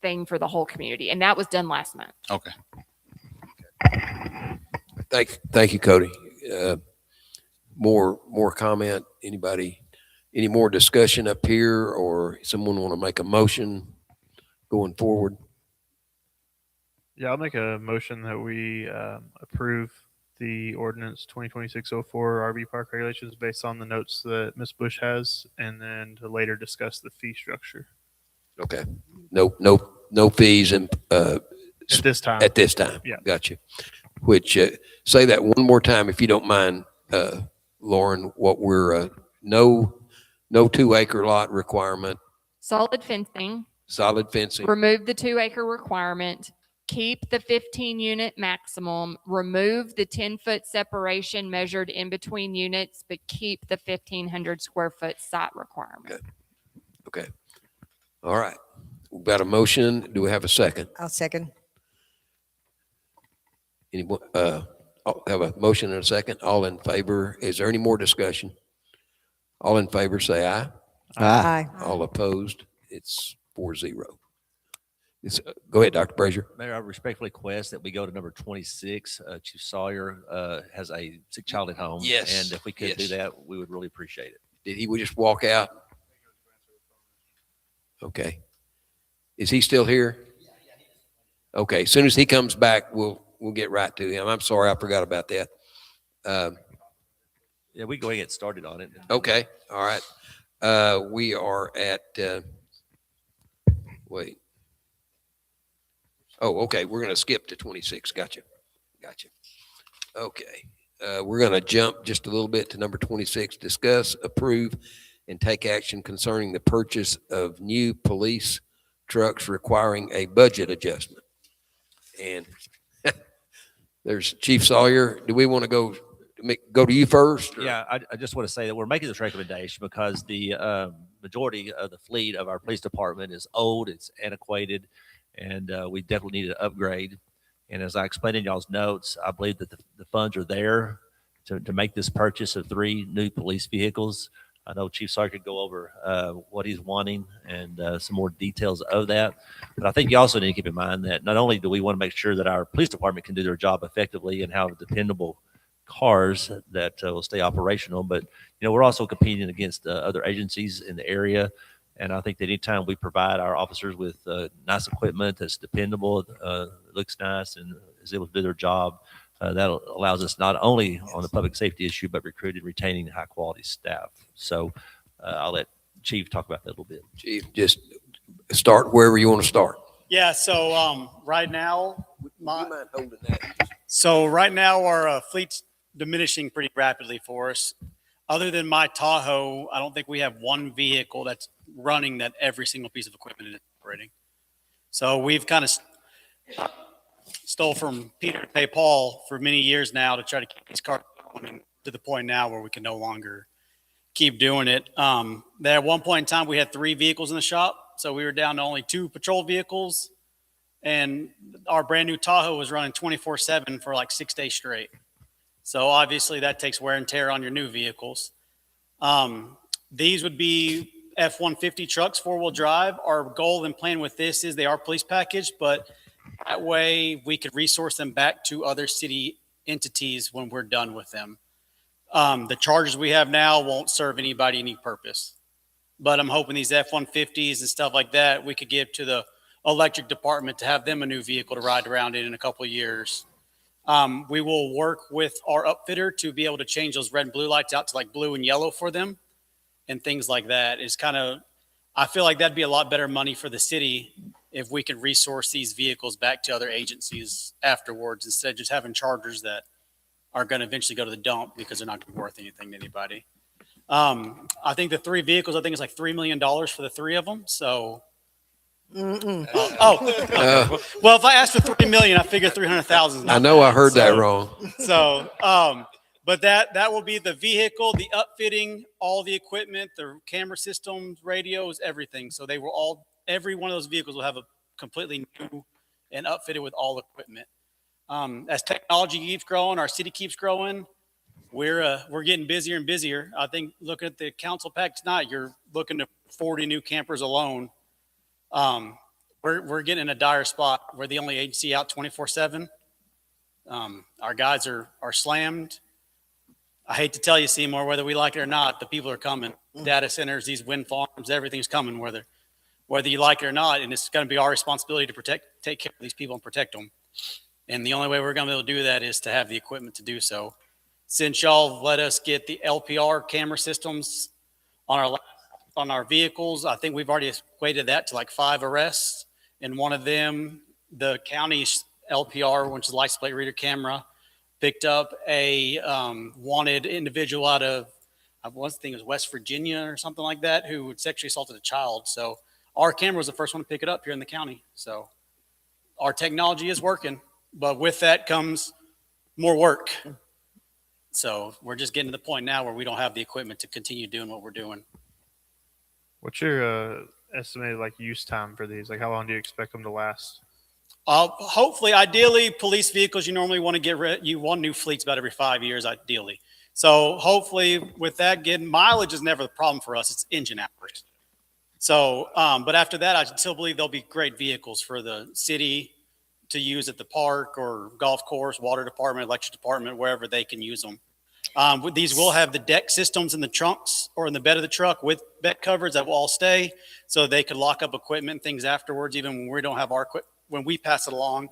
thing for the whole community. And that was done last month. Okay. thank you, Cody. More comment? Anybody? Any more discussion up here, or someone want to make a motion going forward? Yeah, I'll make a motion that we approve the ordinance 2026-04 RV park regulations based on the notes that Ms. Bush has, and then to later discuss the fee structure Okay. No fees and at this time. at this time. Yeah. Gotcha. Which say that one more time, if you don't mind, Lauren. What we're no 2-acre lot requirement, Solid fencing, solid fencing. remove the 2-acre requirement, keep the 15 unit maximum, remove the 10-foot separation measured in between units, but keep the 1,500 square foot site requirement. Okay. All right. We've got a motion. Do we have a second? I'll second. Anyone, have a motion and a second. All in favor? Is there any more discussion? All in favor, say aye. Aye. All opposed? It's 4-0. Go ahead, Dr. Brazier. Mayor, I respectfully request that we go to number 26. Chief Sawyer has a sick child at home. Yes, And if we could do yes. that, we would really appreciate it. Did he just walk out? Okay. Is he still here? Okay, as soon as he comes back, we'll get right to him. I'm sorry, I forgot about that. Yeah, we can go ahead and get started on it. Okay, all right. We are at, wait. Oh, okay, we're gonna skip to 26. Gotcha. Okay, we're gonna jump just a little bit to number 26. Discuss, approve, and take action concerning the purchase of new police trucks requiring a budget adjustment. And there's Chief Sawyer. Do we want to go to you first? or- Yeah, I just want to say that we're making this recommendation because the majority of the fleet of our police department is old, it's antiquated, and we definitely need an upgrade. And as I explained in y'all's notes, I believe that the funds are there to make this purchase of 3 new police vehicles. I know Chief Sawyer could go over what he's wanting and some more details of that. But I think you also need to keep in mind that not only do we want to make sure that our police department can do their job effectively and have dependable cars that will stay operational, but we're also competing against other agencies in the area. And I think that anytime we provide our officers with nice equipment that's dependable, looks nice, and is able to do their job, that allows us not only on the public safety issue, but recruiting, retaining high quality staff. So I'll let Chief talk about that a little bit. Chief, just start wherever you want to start. Yeah, so right now, You mind holding that? our fleet's diminishing pretty rapidly for us. Other than my Tahoe, I don't think we have one vehicle that's running that every single piece of equipment is operating. So we've kind of stole from Peter to pay Paul for many years now to try to keep these cars going to the point now where we can no longer keep doing it. There at one point in time, we had 3 vehicles in the shop. So we were down to only 2 patrol vehicles. And our brand new Tahoe was running 24/7 for like 6 days straight. So obviously that takes wear and tear on your new vehicles. These would be F-150 trucks, 4-wheel drive. Our goal and plan with this is they are police package, but that way we could resource them back to other city entities when we're done with them. The Chargers we have now won't serve anybody any purpose, but I'm hoping these F-150s and stuff like that, we could give to the electric department to have them a new vehicle to ride around in a couple of years. We will work with our upfitter to be able to change those red and blue lights out to like blue and yellow for them and things like that. It's kind of, I feel like that'd be a lot better money for the city if we could resource these vehicles back to other agencies afterwards instead of just having Chargers that are going to eventually go to the dump because they're not going to be worth anything to anybody. I think the 3 vehicles, I think it's like $3 million for the 3 of them. So, well, if I asked for 3 million, I figure 300,000. I know I heard that wrong. So, but that will be the vehicle, the upfitting, all the equipment, the camera systems, radios, everything. So they will all, every one of those vehicles will have a completely new and upfitted with all equipment. As technology keeps growing, our city keeps growing. We're getting busier and busier. I think looking at the council pack tonight, you're looking at 40 new campers alone. We're getting in a dire spot. We're the only agency out 24/7. Our guys are slammed. I hate to tell you, Seymour, whether we like it or not, the people are coming. Data centers, these wind farms, everything's coming, whether you like it or not. And it's going to be our responsibility to take care of these people and protect them. And the only way we're going to be able to do that is to have the equipment to do so. Since y'all let us get the LPR camera systems on our vehicles, I think we've already equated that to like 5 arrests. And one of them, the county's LPR, which is license plate reader camera, picked up a wanted individual out of, I was thinking it was West Virginia or something like that, who had sexually assaulted a child. So our camera was the first one to pick it up here in the county. So our technology is working, but with that comes more work. So we're just getting to the point now where we don't have the equipment to continue doing what we're doing. What's your estimated like use time for these? Like how long do you expect them to last? Hopefully, ideally, police vehicles, you normally want to get rid, you want new fleets about every 5 years, ideally. So hopefully with that, getting mileage is never the problem for us. It's engine hours. So, but after that, I still believe there'll be great vehicles for the city to use at the park or golf course, water department, electric department, wherever they can use them. These will have the deck systems in the trunks or in the bed of the truck with bed covers that will all stay, so they could lock up equipment and things afterwards, even when we don't have our equipment. When we pass it along,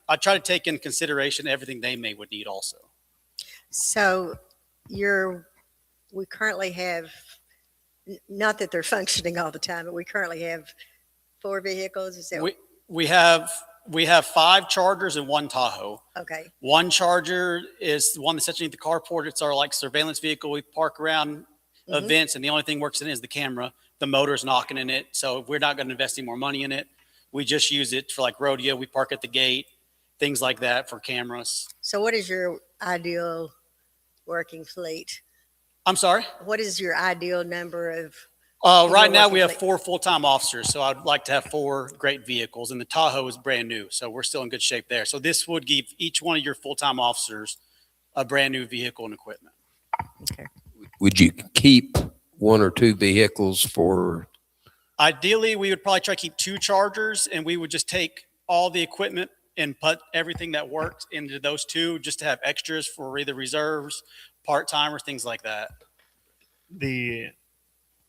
I try to take in consideration everything they would need also. So we currently have, not that they're functioning all the time, but we currently have 4 vehicles. Is that We have 5 Chargers and 1 Tahoe. okay? One Charger is the one that's underneath the carport. It's our like surveillance vehicle. We park around events, and the only thing works in it is the camera. The motor's knocking in it, so we're not going to invest any more money in it. We just use it for like rodeo. We park at the gate, things like that for cameras. So what is your ideal working fleet? I'm sorry? What is your ideal number of? Right now working we have fleet? 4 full-time officers, so I'd like to have 4 great vehicles, and the Tahoe is brand new, so we're still in good shape there. So this would give each one of your full-time officers a brand new vehicle and equipment. Okay. Would you keep 1 or 2 vehicles for? Ideally, we would probably try to keep 2 Chargers, and we would just take all the equipment and put everything that worked into those 2 just to have extras for either reserves, part-timers, things like that.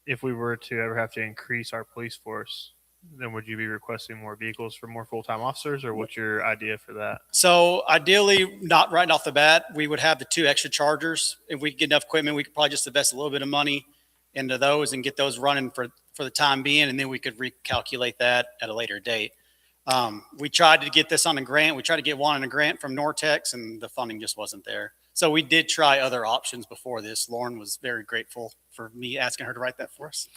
If we were to ever have to increase our police force, then would you be requesting more vehicles for more full-time officers, or what's your idea for that? So ideally, not right off the bat, we would have the 2 extra Chargers. If we could get enough equipment, we could probably just invest a little bit of money into those and get those running for the time being, and then we could recalculate that at a later date. We tried to get this on a grant. We tried to get one on a grant from Nortex, and the funding just wasn't there. So we did try other options before this. Lauren was very grateful for me asking her to write that for us.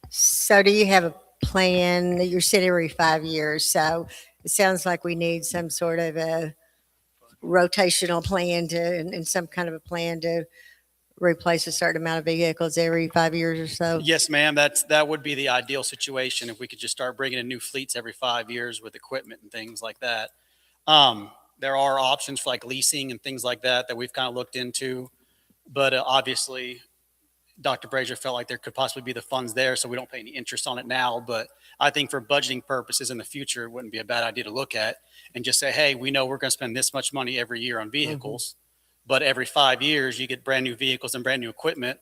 So do you have a plan that you're set every 5 years? So it sounds like we need some sort of a rotational plan and some kind of a plan to replace a certain amount of vehicles every 5 years or so. Yes, ma'am. That would be the ideal situation if we could just start bringing in new fleets every 5 years with equipment and things like that. There are options for like leasing and things like that we've kind of looked into, but obviously Dr. Brazier felt like there could possibly be the funds there, so we don't pay any interest on it now. But I think for budgeting purposes in the future, it wouldn't be a bad idea to look at and just say, hey, we know we're going to spend this much money every year on vehicles, but every 5 years you get brand new vehicles and brand new equipment.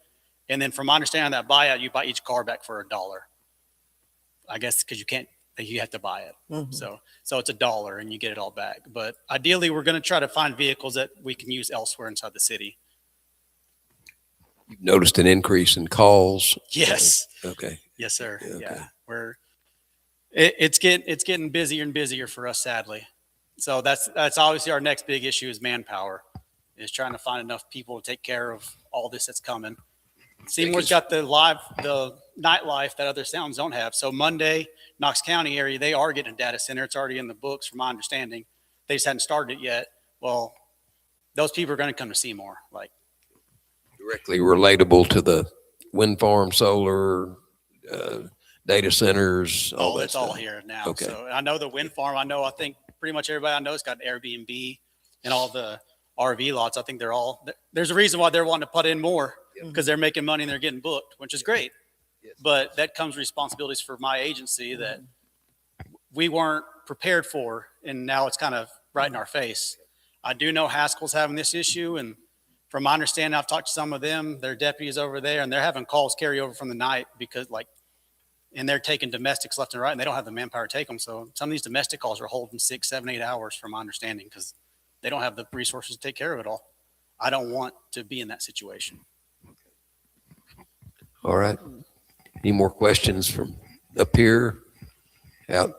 And then from my understanding of that buyout, you buy each car back for $1. I guess because you have to buy it. So it's $1 and you get it all back. But ideally, we're going to try to find vehicles that we can use elsewhere inside the city. You've noticed an increase in calls? Yes. Okay. Yes, sir. Okay. Yeah. It's getting busier and busier for us, sadly. So that's obviously our next big issue is manpower, is trying to find enough people to take care of all this that's coming. Seymour's got the nightlife that other towns don't have. So Monday, Knox County area, they are getting a data center. It's already in the books from my understanding. They just hadn't started it yet. Well, those people are going to come to Seymour. Like, Directly relatable to the wind farm, solar, data centers, all that it's all stuff. here now. Okay. So I know the wind farm. I think pretty much everybody I know has got Airbnb and all the RV lots. I think there's a reason why they're wanting to put in more because they're making money and they're getting booked, which is great. Yes. But that comes responsibilities for my agency that we weren't prepared for. And now it's kind of right in our face. I do know Haskell's having this issue. And from my understanding, I've talked to some of them, their deputies over there, and they're having calls carry over from the night because and they're taking domestics left and right and they don't have the manpower to take them. So some of these domestic calls are holding 6, 7, 8 hours from my understanding because they don't have the resources to take care of it all. I don't want to be in that situation. All right. Any more questions from up here? Out.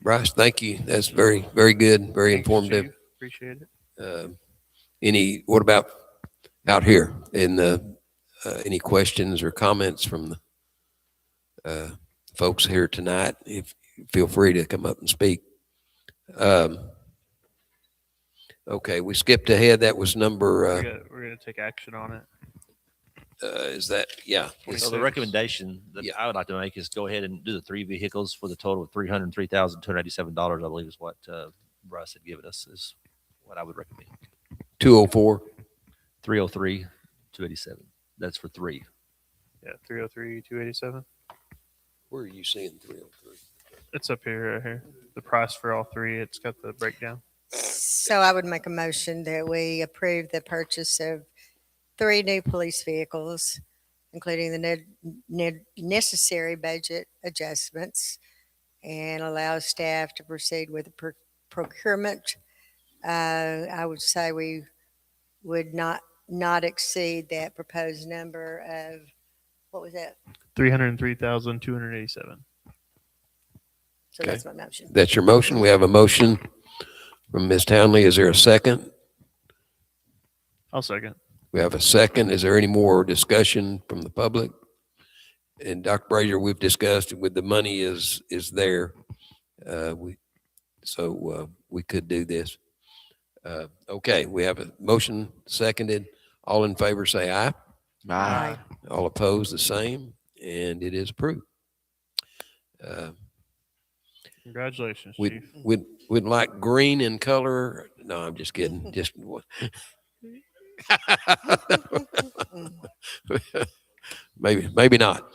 Bryce, thank you. That's very, very good, very informative. Appreciate it. What about out here in any questions or comments from the folks here tonight? If feel free to come up and speak. Okay, we skipped ahead. That was number, We're gonna take action on it. is that, yeah. So the recommendation that Yeah. I would like to make is go ahead and do the 3 vehicles for the total of $303,287. I believe is what Bryce had given us is what I would recommend. 204. 303,287. That's for 3. Yeah, 303, 287. Where are you seeing 303? It's up here, right here. The price for all three. It's got the breakdown. So I would make a motion that we approve the purchase of 3 new police vehicles, including the necessary budget adjustments, and allow staff to proceed with the procurement. I would say we would not exceed that proposed number of, what was that? 303,287. So Okay. that's my motion. That's your motion. We have a motion from Ms. Townley. Is there a second? I'll second. We have a second. Is there any more discussion from the public? And Dr. Brazier, we've discussed with the money is there. We could do this. Okay, we have a motion seconded. All in favor say aye. Aye. All opposed the same, and it is approved. Congratulations, We'd, Chief. we'd like green in color. No, I'm just kidding. Just maybe not.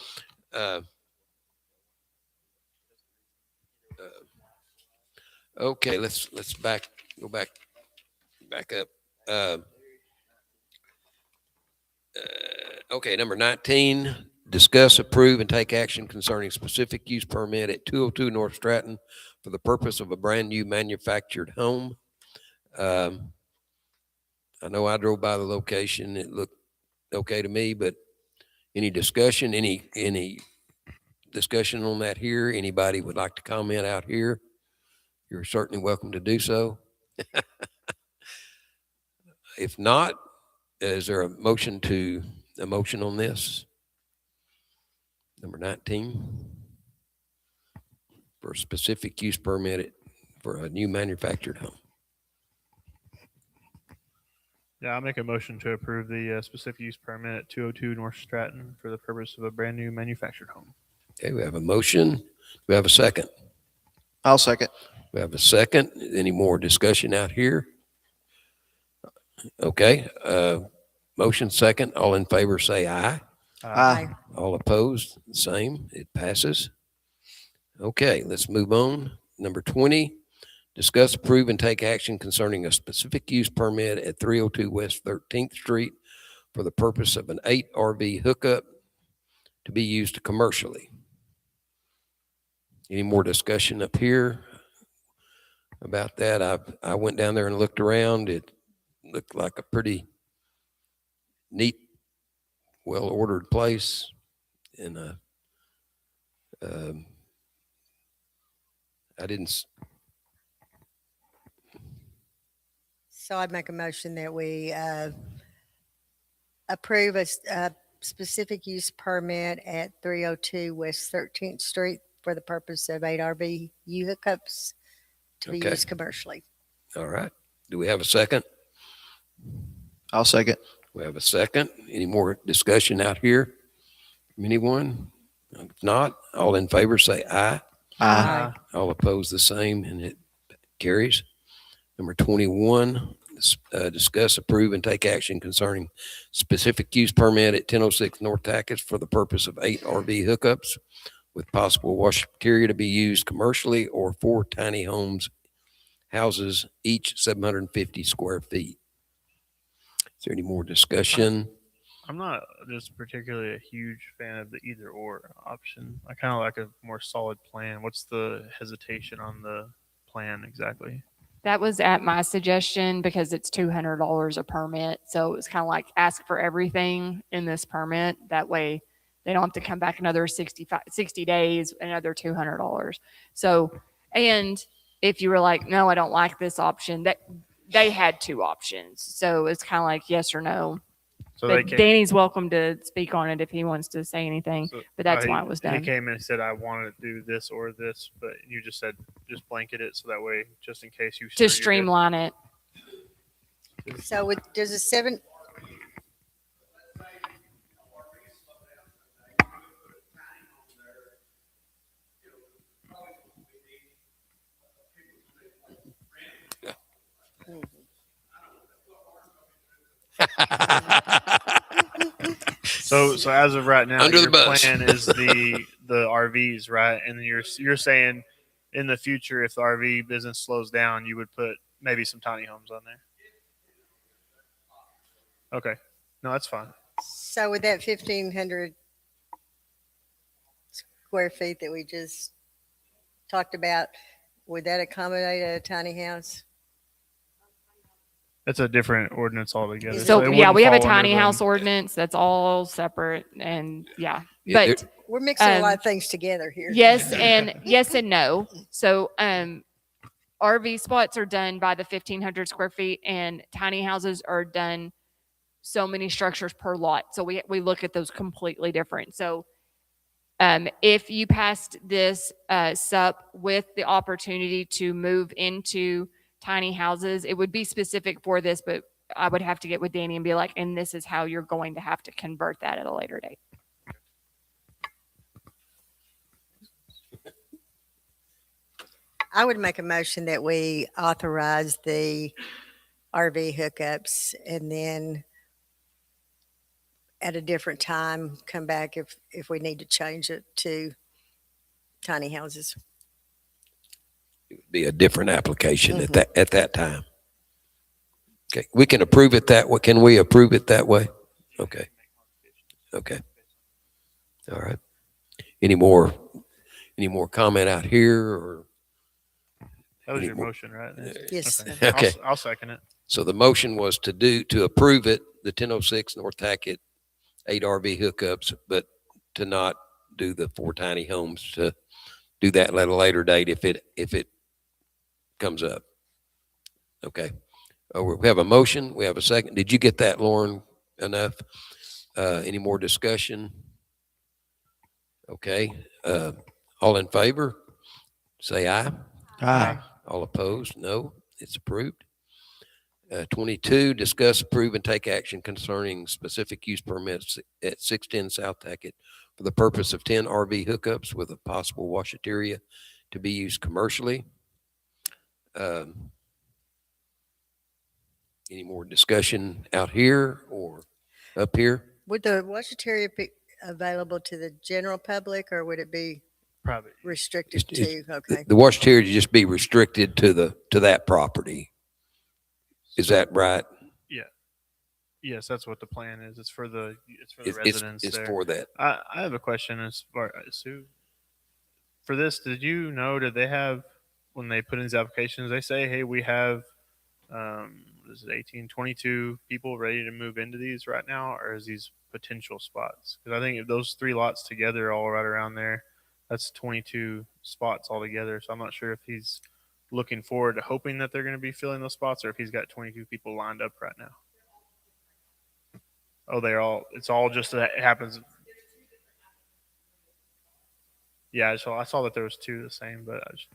Okay, let's go back up. Okay, number 19, discuss, approve, and take action concerning specific use permit at 202 North Stratton for the purpose of a brand-new manufactured home. I know I drove by the location. It looked okay to me, but any discussion, any discussion on that here? Anybody would like to comment out here? You're certainly welcome to do so. If not, is there a motion on this? Number 19? For a specific use permit for a new manufactured home. Yeah, I'll make a motion to approve the specific use permit at 202 North Stratton for the purpose of a brand new manufactured home. Okay, we have a motion. Do we have a second? I'll second. We have a second. Any more discussion out here? Okay, motion second. All in favor say aye. Aye. All opposed, same. It passes. Okay, let's move on. Number 20, discuss, approve, and take action concerning a specific use permit at 302 West 13th Street for the purpose of an 8 RV hookup to be used commercially. Any more discussion up here about that? I went down there and looked around. It looked like a pretty neat, well-ordered place. And I didn't. So I'd make a motion that we approve a specific use permit at 302 West 13th Street for the purpose of 8 RV hookups to be Okay. used commercially. All right. Do we have a second? I'll second. We have a second. Any more discussion out here from anyone? If not, all in favor say aye. Aye. All opposed the same, and it carries. Number 21, discuss, approve, and take action concerning specific use permit at 1006 North Tackett for the purpose of 8 RV hookups with possible wash area to be used commercially or 4 tiny houses, each 750 square feet. Is there any more discussion? I'm not just particularly a huge fan of the either or option. I kind of like a more solid plan. What's the hesitation on the plan exactly? That was at my suggestion because it's $200 a permit. So it was kind of like ask for everything in this permit. That way they don't have to come back another 60 days, another $200. So, and if you were like, no, I don't like this option, that they had 2 options. So it's kind of like yes or no. So But Danny's welcome to speak on it if he wants to say anything, but that's why it was He done. came in and said, I wanted to do this or this, but you just said, just blanket it. So that way, just in case you. To you're good. streamline it. So does a 7, So as of right now, Under the your bus. plan is the RVs, right? And you're saying in the future, if the RV business slows down, you would put maybe some tiny homes on there. Okay, no, that's fine. so with that 1,500 square feet that we just talked about, would that accommodate a tiny house? That's a different ordinance altogether. So it yeah, wouldn't we have a fall under tiny the- house ordinance that's all separate and yeah. Yeah, But We're mixing a lot Um, of things together here. yes and no. So RV spots are done by the 1,500 square feet and tiny houses are done so many structures per lot. So we look at those completely different. So if you passed this SUP with the opportunity to move into tiny houses, it would be specific for this, but I would have to get with Danny and be like, and this is how you're going to have to convert that at a later date. I would make a motion that we authorize the RV hookups and then at a different time, come back if we need to change it to tiny houses. it would be a different application at that time. Okay, we can approve it that way. Can we approve it that way? Okay. Okay. All right. Any more comment out here or? That was any your more- motion, right? Yes. Okay. Okay. I'll second it. So the motion was to approve it, the 1006 North Tackett 8 RV hookups, but to not do the 4 tiny homes, to do that at a later date if it comes up. Okay. We have a motion. We have a second. Did you get that, Lauren, enough? Any more discussion? Okay. All in favor, say aye. Aye. All opposed, no. It's approved. 22, discuss, approve, and take action concerning specific use permits at 610 South Tackett for the purpose of 10 RV hookups with a possible washateria to be used commercially. Any more discussion out here or up here? Would the washateria be available to the general public, or would it be Private. restricted It's- to? Okay. The washateria to just be restricted to that property. Is that right? Yes, that's what the plan is. It's for the It's residents it's there. for that. I have a question as far Sue. For this, did they have, when they put in these applications, they say, hey, we have, this is 18, 22 people ready to move into these right now, or is these potential spots? Because I think if those 3 lots together, all right around there, that's 22 spots altogether. So I'm not sure if he's looking forward to hoping that they're going to be filling those spots, or if he's got 22 people lined up right now. Oh, it's all just that it happens. Yeah, so I saw that there was 2 the same, but I just,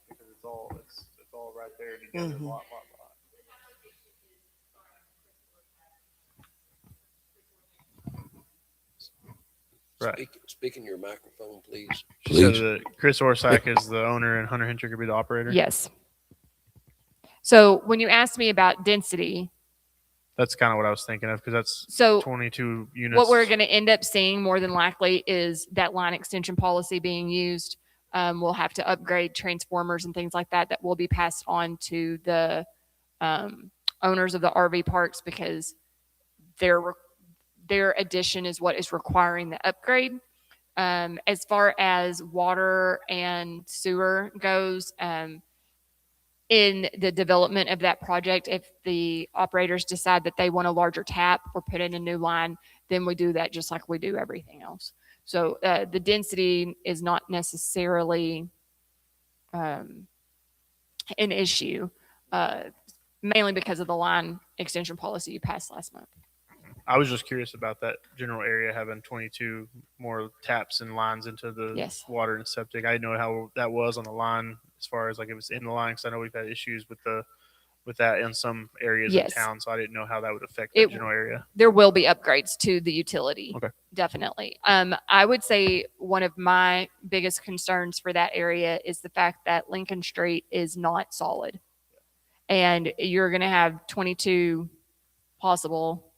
because it's all right there together, Mhm. lot. Right. Speak in your microphone, please. So Chris Orsack is the owner and Hunter Hinchard could be the operator? Yes. So when you asked me about density, That's kind of what I was thinking of, because that's so 22 units. what we're going to end up seeing more than likely is that line extension policy being used. We'll have to upgrade transformers and things like that that will be passed on to the owners of the RV parks, because their addition is what is requiring the upgrade. As far as water and sewer goes, in the development of that project, if the operators decide that they want a larger tap or put in a new line, then we do that just like we do everything else. So the density is not necessarily an issue, mainly because of the line extension policy you passed last month. I was just curious about that general area having 22 more taps and lines into the Yes. water and septic. I didn't know how that was on the line, as far as like if it's in the line, because I know we've had issues with that in some areas Yes. of town. So I didn't know how that would affect that It- general area. There will be upgrades to the utility. Okay. Definitely. I would say one of my biggest concerns for that area is the fact that Lincoln Street is not solid. And you're going to have 22 possible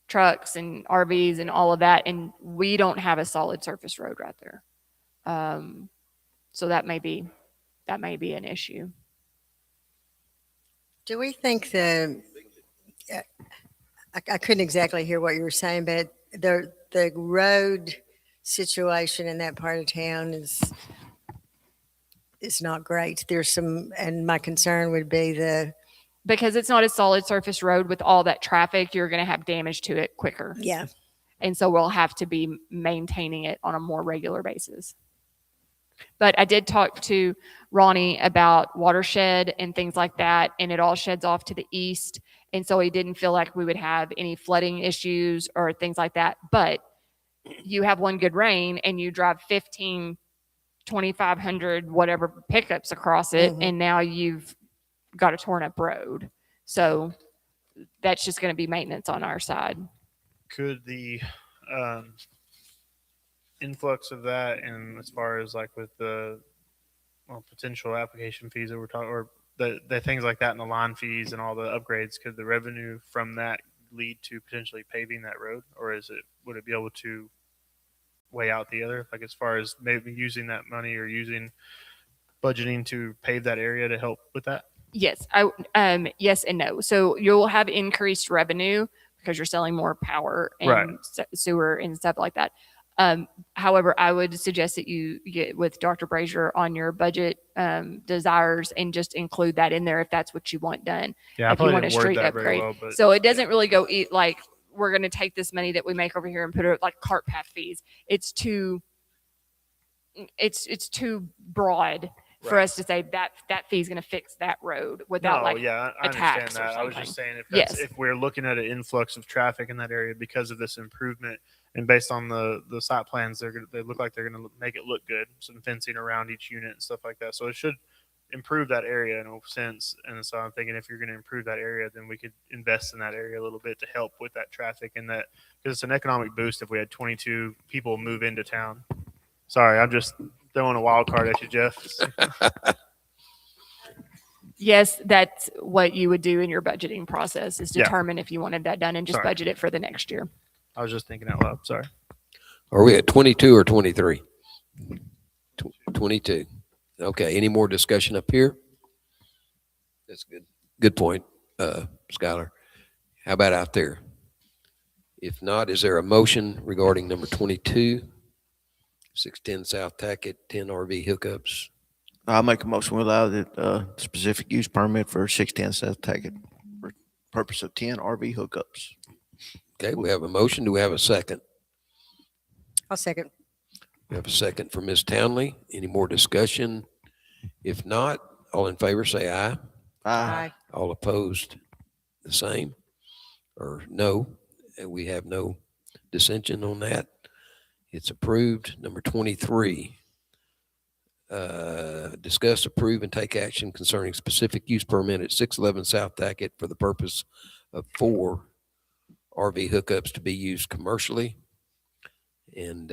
trucks and RVs and all of that. And we don't have a solid surface road right there. So that may be an issue. Do we think I couldn't exactly hear what you were saying, but the road situation in that part of town is not great. There's some, and my concern would be Because it's not a solid surface road with all that traffic, you're going to have damage to it quicker. yeah. And so we'll have to be maintaining it on a more regular basis. But I did talk to Ronnie about watershed and things like that, and it all sheds off to the east. And so he didn't feel like we would have any flooding issues or things like that. But you have one good rain and you drive 15, 2,500, whatever pickups across it, Mhm. and now you've got a torn up road. So that's just going to be maintenance on our side. Could the influx of that, and as far as like with the potential application fees that we're talking, or the things like that, and the line fees and all the upgrades, could the revenue from that lead to potentially paving that road, or would it be able to weigh out the other? Like as far as maybe using that money or using budgeting to pave that area to help with that? Yes, yes and no. So you'll have increased revenue because you're selling more power and Right. sewer and stuff like that. However, I would suggest that you get with Dr. Brazier on your budget desires and just include that in there if that's what you want done. Yeah, I If you probably want a didn't word street that very upgrade. well, but So it doesn't really go like we're going to take this money that we make over here and put it like cart path fees. It's too broad for Right. us to say that fee is going to fix that road without No, like yeah, I a understand tax or that. I was something. just saying Yes. if we're looking at an influx of traffic in that area because of this improvement, and based on the site plans, they look like they're gonna make it look good. Some fencing around each unit and stuff like that. So it should improve that area in a sense. And so I'm thinking if you're going to improve that area, then we could invest in that area a little bit to help with that traffic and that because it's an economic boost if we had 22 people move into town. Sorry, I'm just throwing a wild card at you, Jeff. Yes, that's what you would do in your budgeting process is Yeah. determine if you wanted that done and just Sorry. budget it for the next year. I was just thinking out loud. Sorry. Are we at 22 or 23? 22. Okay. Any more discussion up here? That's good. Good point, Skylar. How about out there? If not, is there a motion regarding number 22, 610 South Tackett, 10 RV hookups? I'll make a motion to allow the specific use permit for 610 South Tackett for purpose of 10 RV hookups. Okay, we have a motion. Do we have a second? I'll second. We have a second for Ms. Townley. Any more discussion? If not, all in favor say aye. Aye. All opposed, the same or no? And we have no dissension on that. It's approved. Number 23. Discuss, approve, and take action concerning specific use permit at 611 South Tackett for the purpose of 4 RV hookups to be used commercially. And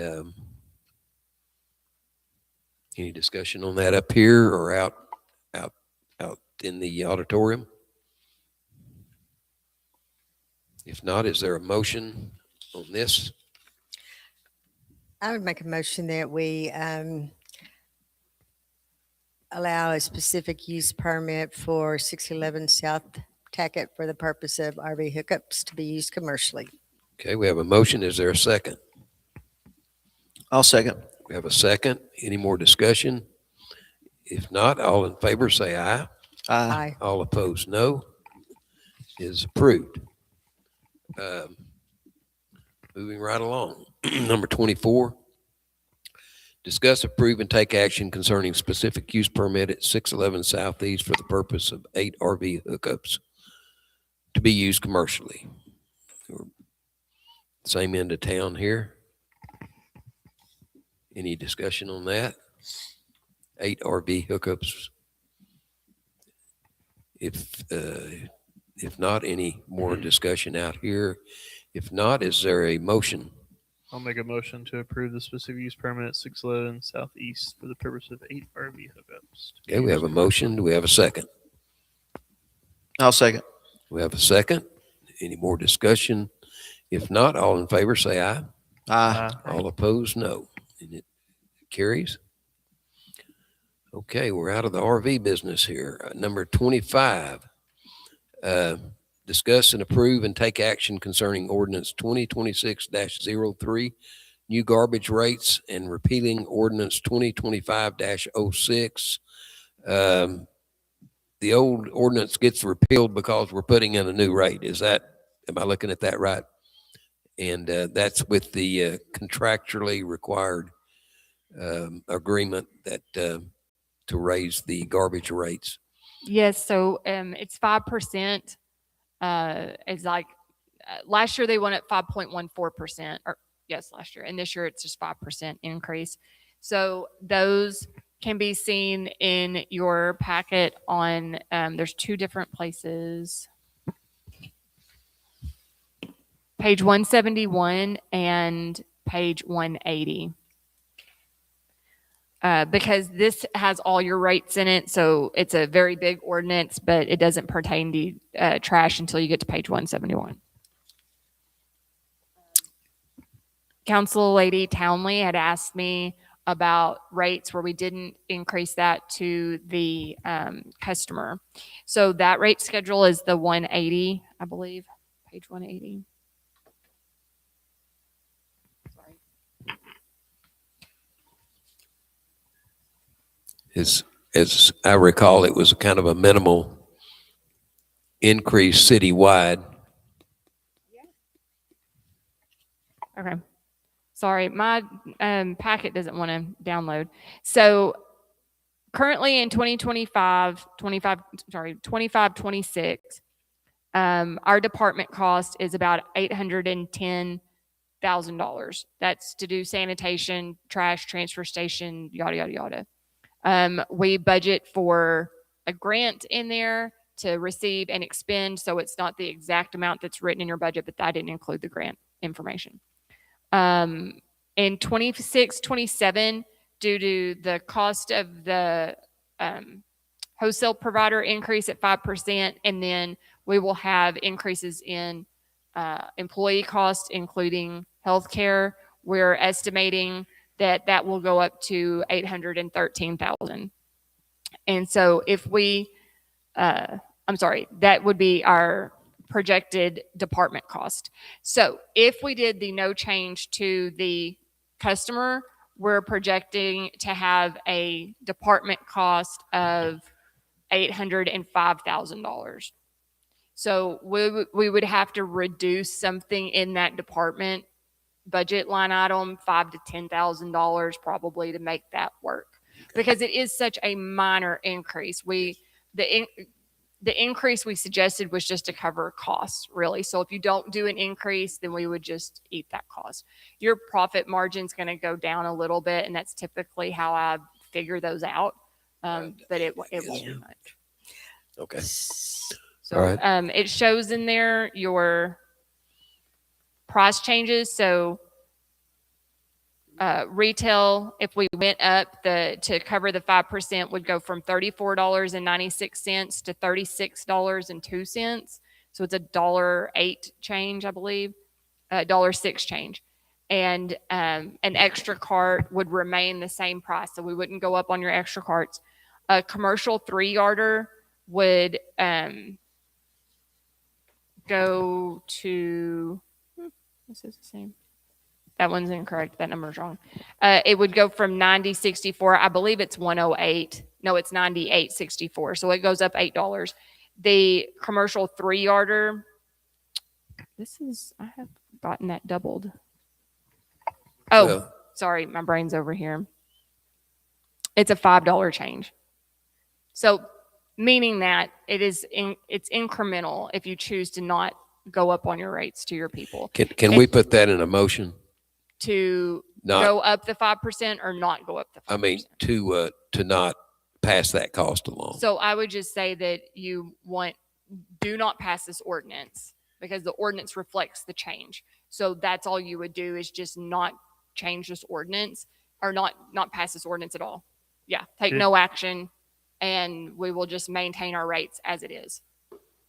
any discussion on that up here or out in the auditorium? If not, is there a motion on this? I would make a motion that we allow a specific use permit for 611 South Tackett for the purpose of RV hookups to be used commercially. Okay, we have a motion. Is there a second? I'll second. We have a second. Any more discussion? If not, all in favor say aye. Aye. All opposed, no. Is approved. Moving right along. Number 24. Discuss, approve, and take action concerning specific use permit at 611 Southeast for the purpose of 8 RV hookups to be used commercially. Same end of town here. Any discussion on that? 8 RV hookups. If not, any more discussion out here? If not, is there a motion? I'll make a motion to approve the specific use permit at 611 Southeast for the purpose of 8 RV hookups. Okay, we have a motion. Do we have a second? I'll second. We have a second. Any more discussion? If not, all in favor say aye. Aye. All opposed, no. And it carries. Okay, we're out of the RV business here. Number 25. Discuss and approve and take action concerning ordinance 2026-03, new garbage rates, and repealing ordinance 2025-06. The old ordinance gets repealed because we're putting in a new rate. Am I looking at that right? And that's with the contractually required agreement that to raise the garbage rates. Yes, so it's 5%. It's like last year they went at 5.14%, or yes, last year, and this year it's just 5% increase. So those can be seen in your packet on. There's 2 different places. Page 171 and page 180. Because this has all your rates in it, so it's a very big ordinance, but it doesn't pertain to trash until you get to page 171. Council Lady Townley had asked me about rates where we didn't increase that to the customer. So that rate schedule is the 180, I believe, page 180. As I recall, it was kind of a minimal increase citywide. Sorry, my packet doesn't want to download. So currently in 26, our department cost is about $810,000. That's to do sanitation, trash, transfer station, yada, yada, yada. We budget for a grant in there to receive and expend. So it's not the exact amount that's written in your budget, but that didn't include the grant information. In 26, 27, due to the cost of the wholesale provider increase at 5%, and then we will have increases in employee costs, including healthcare. We're estimating that will go up to $813,000. And so if we, that would be our projected department cost. So if we did the no change to the customer, we're projecting to have a department cost of $805,000. So we would have to reduce something in that department budget line item, $5,000 to $10,000 probably, to make that work, because it is such a minor increase. The increase we suggested was just to cover costs, really. So if you don't do an increase, then we would just eat that cost. Your profit margin's going to go down a little bit, and that's typically how I figure those out. But it won't be much. Okay. So All right. it shows in there your price changes. So retail, if we went up to cover the 5%, would go from $34.96 to $36.02. So it's $1.08 change, I believe, $1.06 change. And an extra cart would remain the same price. So we wouldn't go up on your extra carts. A commercial 3-yarder would go to, this is the same. That one's incorrect. That number's wrong. It would go from 90.64. I believe it's 108. No, it's 98.64. So it goes up $8. The commercial 3-yarder, I have gotten that doubled. Oh, Well- sorry. My brain's over here. It's a $5 change. So meaning that it's incremental if you choose to not go up on your rates to your people. Can we put that in a motion? To Not- go up the 5% or not go up the 5%. I mean, to not pass that cost along. So I would just say that do not pass this ordinance, because the ordinance reflects the change. So that's all you would do, is just not change this ordinance, or not pass this ordinance at all. Yeah, take no action, and we will just maintain our rates as it is.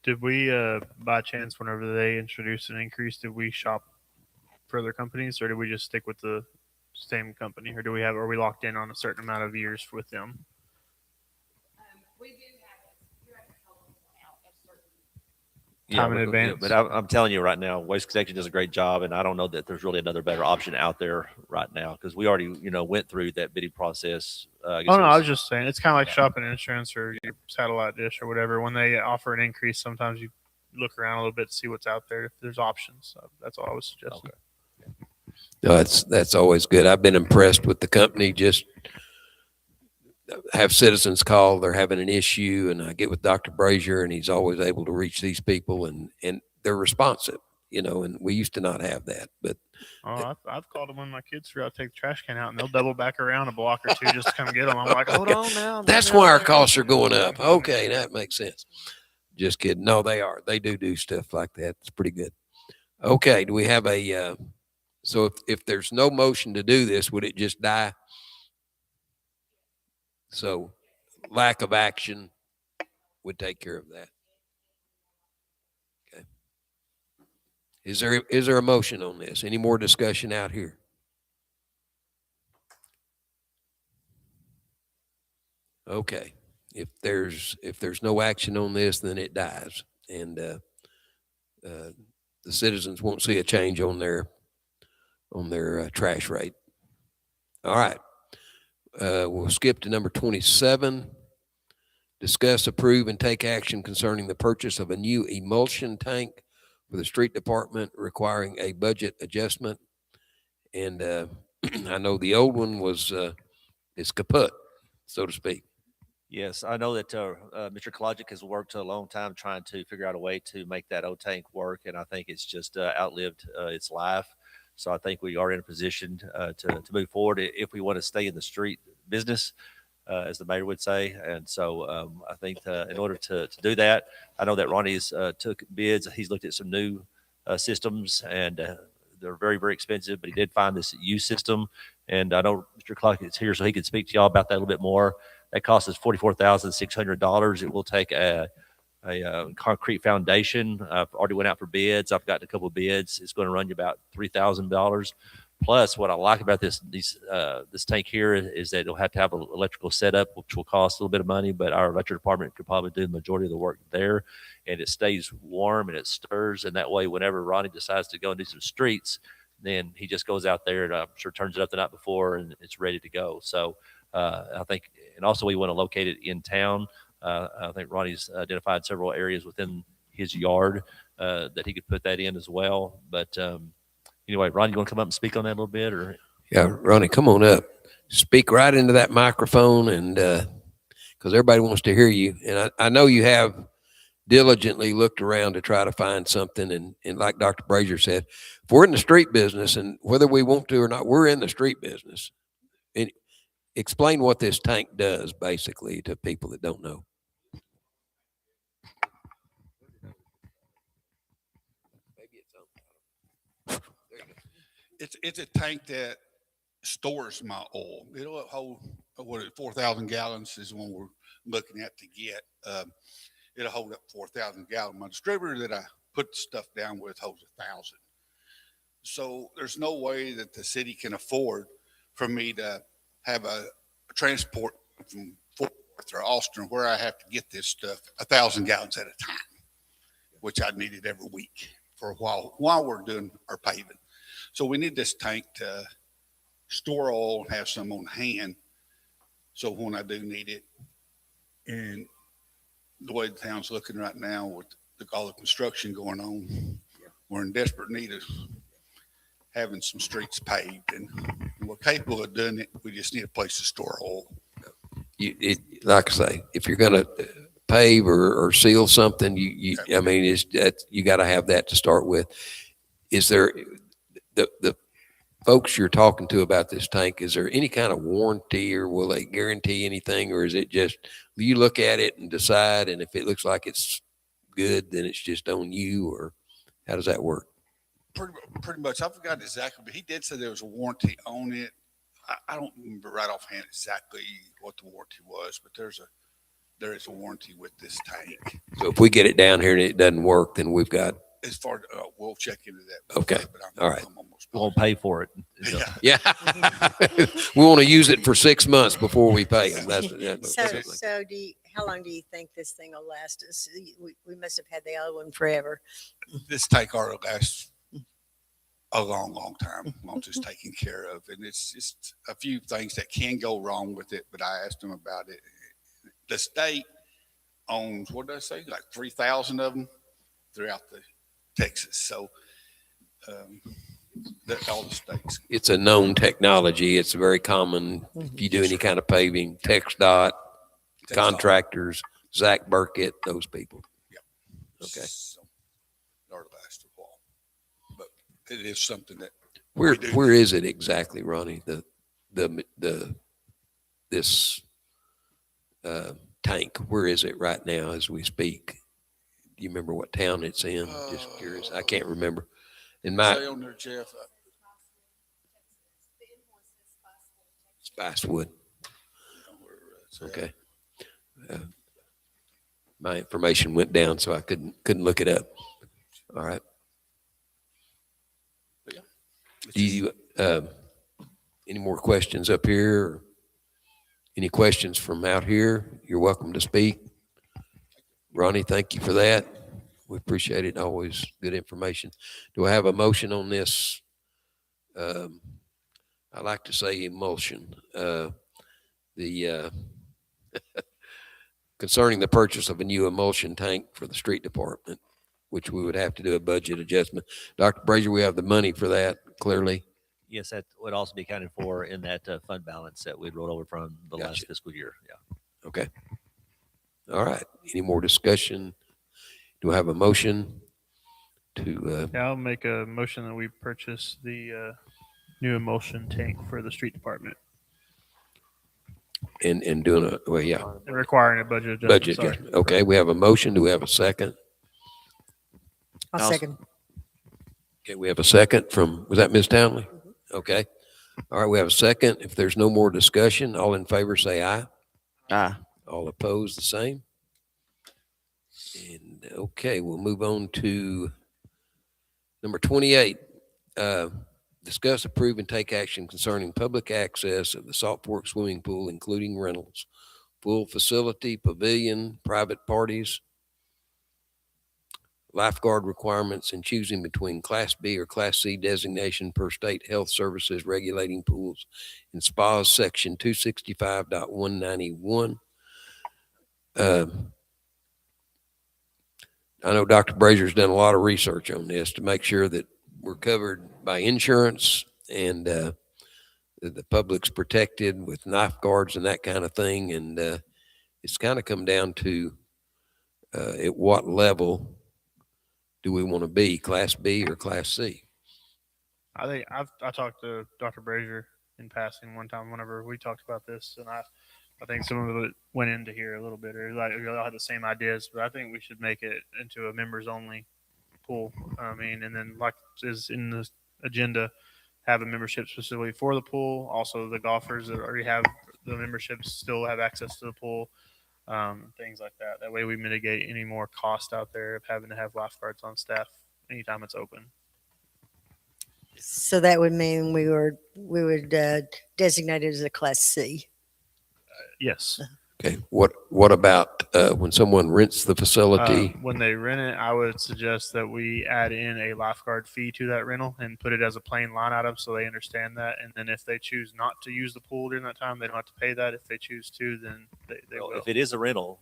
Did we, by chance, whenever they introduced an increase, did we shop for other companies, or did we just stick with the same company, or are we locked in on a certain amount of years with them? We do have it. You have to help them out at certain. Time in but- advance. But I'm telling you right now, Waste Protection does a great job, and I don't know that there's really another better option out there right now, because we already, went through that bidding process. I guess Oh it no, I was just saying, it's kind of like Yeah. shopping insurance or your satellite dish or whatever. When they offer an increase, sometimes you look around a little bit to see what's out there, if there's options. So that's all I was suggesting. No, that's always good. I've been impressed with the company. Just have citizens call, they're having an issue, and I get with Dr. Brazier, and he's always able to reach these people, and they're responsive, and we used to not have that, but Oh, I've called them when my kids forgot to take the trash can out, and they'll double back around a block or two just to come get them. I'm like, hold on now. that's why our costs are going up. Okay, that makes sense. Just kidding. No, they are. They do stuff like that. It's pretty good. Okay, do we have so if there's no motion to do this, would it just die? So lack of action would take care of that. Okay. Is there a motion on this? Any more discussion out here? Okay. If there's no action on this, then it dies, and the citizens won't see a change on their trash rate. All right. We'll skip to number 27. Discuss, approve, and take action concerning the purchase of a new emulsion tank for the street department requiring a budget adjustment. And I know the old one was is kaput, so to speak. Yes, I know that Mr. Kolodzic has worked a long time trying to figure out a way to make that old tank work, and I think it's just outlived its life. So I think we are in a position to move forward if we want to stay in the street business, as the mayor would say. And so I think in order to do that, I know that Ronnie's took bids. He's looked at some new systems, and they're very, very expensive, but he did find this U system. And I know Mr. Clark is here, so he can speak to y'all about that a little bit more. That costs us $44,600. It will take a concrete foundation. I've already went out for bids. I've gotten a couple of bids. It's going to run you about $3,000. Plus, what I like about this tank here is that it'll have to have an electrical setup, which will cost a little bit of money, but our electric department could probably do the majority of the work there. And it stays warm and it stirs. And that way, whenever Ronnie decides to go and do some streets, then he just goes out there and I'm sure turns it up the night before and it's ready to go. So I think, and also we want to locate it in town. I think Ronnie's identified several areas within his yard that he could put that in as well. But anyway, Ronnie, you want to come up and speak on that a little bit? Or Yeah, Ronnie, come on up. Speak right into that microphone, and because everybody wants to hear you. And I know you have diligently looked around to try to find something. And like Dr. Brazier said, if we're in the street business, and whether we want to or not, we're in the street business. And explain what this tank does, basically, to people that don't know. It's a tank that stores my oil. It'll hold 4,000 gallons is one we're looking at to get. It'll hold up 4,000 gallons. My distributor that I put stuff down with holds 1,000. So there's no way that the city can afford for me to have a transport from Fort Worth or Austin where I have to get this stuff 1,000 gallons at a time, which I needed every week for a while we're doing our paving. So we need this tank to store oil and have some on hand. So when I do need it, and the way the town's looking right now with all the construction going on, we're in desperate need of having some streets paved, and we're capable of doing it. We just need a place to store oil. Like I say, if you're going to pave or seal something, I mean, you got to have that to start with. Is there the folks you're talking to about this tank? Is there any kind of warranty, or will they guarantee anything, or is it just you look at it and decide, and if it looks like it's good, then it's just on you, or how does that work? Pretty much. I forgot exactly, but he did say there was a warranty on it. I don't remember right offhand exactly what the warranty was, but there is a warranty with this tank. So if we get it down here and it doesn't work, then we've got. As far we'll check into that. Okay. All right. we won't pay for it. Yeah. We want to use it for 6 months before we pay them. So how long do you think this thing will last us? We must have had the other one forever. This tank ought to last a long time once it's taken care of. And it's just a few things that can go wrong with it, but I asked them about it. The state owns, what did I say, like 3,000 of them throughout Texas. So all the states. It's a known technology. It's very common. If you do any kind of paving, TxDOT, contractors, Zach Burkett, those people. Yep. Okay. So, or last of all, but it is something that. Where is it exactly, Ronnie? This tank. Where is it right now as we speak? Do you remember what town it's in? Just curious. I can't remember. In my say on there, Jeff. Spicewood. Okay. My information went down, so I couldn't look it up. All right. Yeah. Do you any more questions up here? Or any questions from out here? You're welcome to speak. Ronnie, thank you for that. We appreciate it. Always good information. Do I have a motion on this? I like to say emulsion. Concerning the purchase of a new emulsion tank for the street department, which we would have to do a budget adjustment. Dr. Brazier, we have the money for that, clearly. Yes, that would also be accounted for in that fund balance that we'd rolled over from the last Gotcha. fiscal year. Yeah. Okay. All right. Any more discussion? Do I have a motion to, Yeah, I'll make a motion that we purchase the new emulsion tank for the street department and doing a, well, yeah, and requiring a budget adjustment. budget Sorry. adjustment? Okay, we have a motion. Do we have a second? I'll I'll- second. Okay, we have a second from, was that Ms. Townley? Okay. All right, we have a second. If there's no more discussion, all in favor say aye. Aye. All opposed, the same. And, okay, we'll move on to number 28. Discuss, approve, and take action concerning public access of the Salt Fork Swimming Pool, including rentals, pool facility, pavilion, private parties, lifeguard requirements, and choosing between Class B or Class C designation per State Health Services regulating pools and spas, Section 265.191. I know Dr. Brazier's done a lot of research on this to make sure that we're covered by insurance and that the public's protected with knife guards and that kind of thing. And it's kind of come down to at what level do we want to be, Class B or Class C? I think I talked to Dr. Brazier in passing one time whenever we talked about this, and I think some of it went into here a little bit, or like we all had the same ideas, but I think we should make it into a members only pool. I mean, and then like is in the agenda, have a membership specifically for the pool. Also, the golfers that already have the memberships still have access to the pool. Things like that. That way we mitigate any more cost out there of having to have lifeguards on staff anytime it's open. So that would mean we would designate it as a Class C. Yes. Okay. What about when someone rents the facility? When they rent it, I would suggest that we add in a lifeguard fee to that rental and put it as a plain line item so they understand that. And then if they choose not to use the pool during that time, they don't have to pay that. If they choose to, then they Well, will. if it is a rental,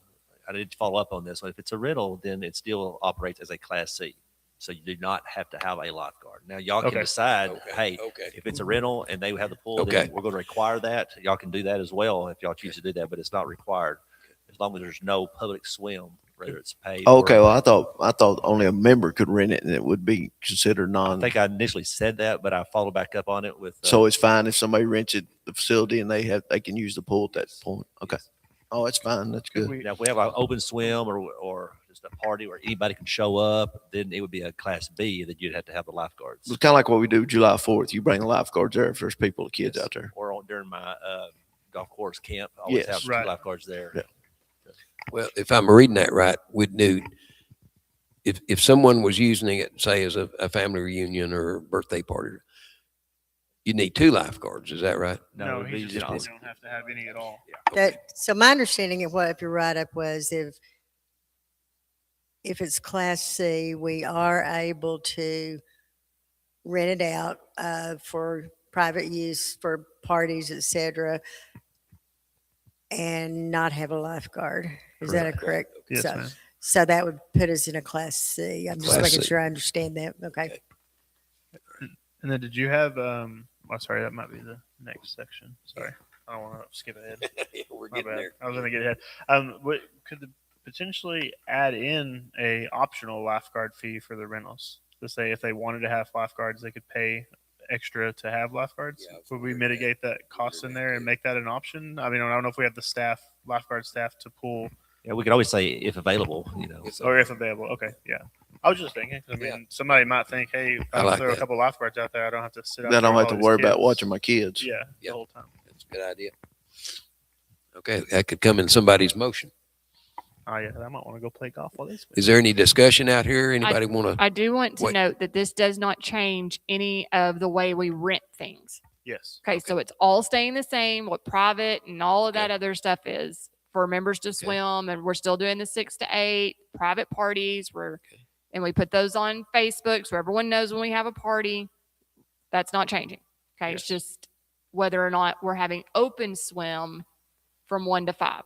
I need to follow up on this one. If it's a rental, then it still operates as a Class C. So you do not have to have a lifeguard. Now, y'all can Okay. decide, Okay, hey, okay. if it's a rental and they have the pool, Okay. then we're going to require that. Y'all can do that as well if y'all choose to do that, but it's not required as long as there's no public swim, whether it's paid. or- Okay, well, I thought only a member could rent it and it would be considered I non. think I initially said that, but I followed back up on it with. So it's fine if somebody rented the facility and they can use the pool at that point. Okay. Oh, that's fine. That's good. We- Now, if we have an open swim or just a party where anybody can show up, then it would be a Class B that you'd have to have the lifeguards. It's kind of like what we do July 4th. You bring the lifeguards there if there's people, kids out there. Or during my golf course camp, I always Yes. have two Right. lifeguards there. Yeah. Well, if I'm reading that right, we'd do, if someone was using it, say as a family reunion or a birthday party, you need two lifeguards. Is that right? No, it'd he be, just you know, don't have to have any at all. So my understanding of what your write-up was, if it's Class C, we are able to rent it out for private use for parties, et cetera, and not have a lifeguard. Is that a correct? Yes, so, ma'am. so that would put us in a Class C. I'm just Class making C. sure I understand that. Okay. And then did you have, oh, sorry, that might be the next section. Sorry. I don't want to skip ahead. We're My bad. I was going to get ahead. What could potentially add in a optional lifeguard fee for the rentals? To say if they wanted to have lifeguards, they could pay extra to have lifeguards. Yeah, Would we mitigate that cost in there and make that an option? I mean, I don't know if we have the staff, lifeguard staff, to pull Yeah, we could always say if available, you know. So. or if available. Okay, yeah. I was just thinking. I mean, somebody might think, hey, if I I like throw a that. couple lifeguards out there, I don't have to sit out Then I there don't with have to all these worry about kids. watching my kids. Yeah, Yeah. the whole time. That's a good idea. Okay, that could come in somebody's motion. Oh yeah, I might want to go play golf while they swim. Is there any discussion out here? Anybody want to? I do want to Wait. note that this does not change any of the way we rent things. Yes. Okay, so it's all staying the same, what private and all of that Okay. other stuff is for members to swim. And we're still doing the 6 to 8 private parties. And we put those on Facebook so everyone knows when we have a party. That's not changing. Okay, it's just whether or not we're having open swim from 1 to 5.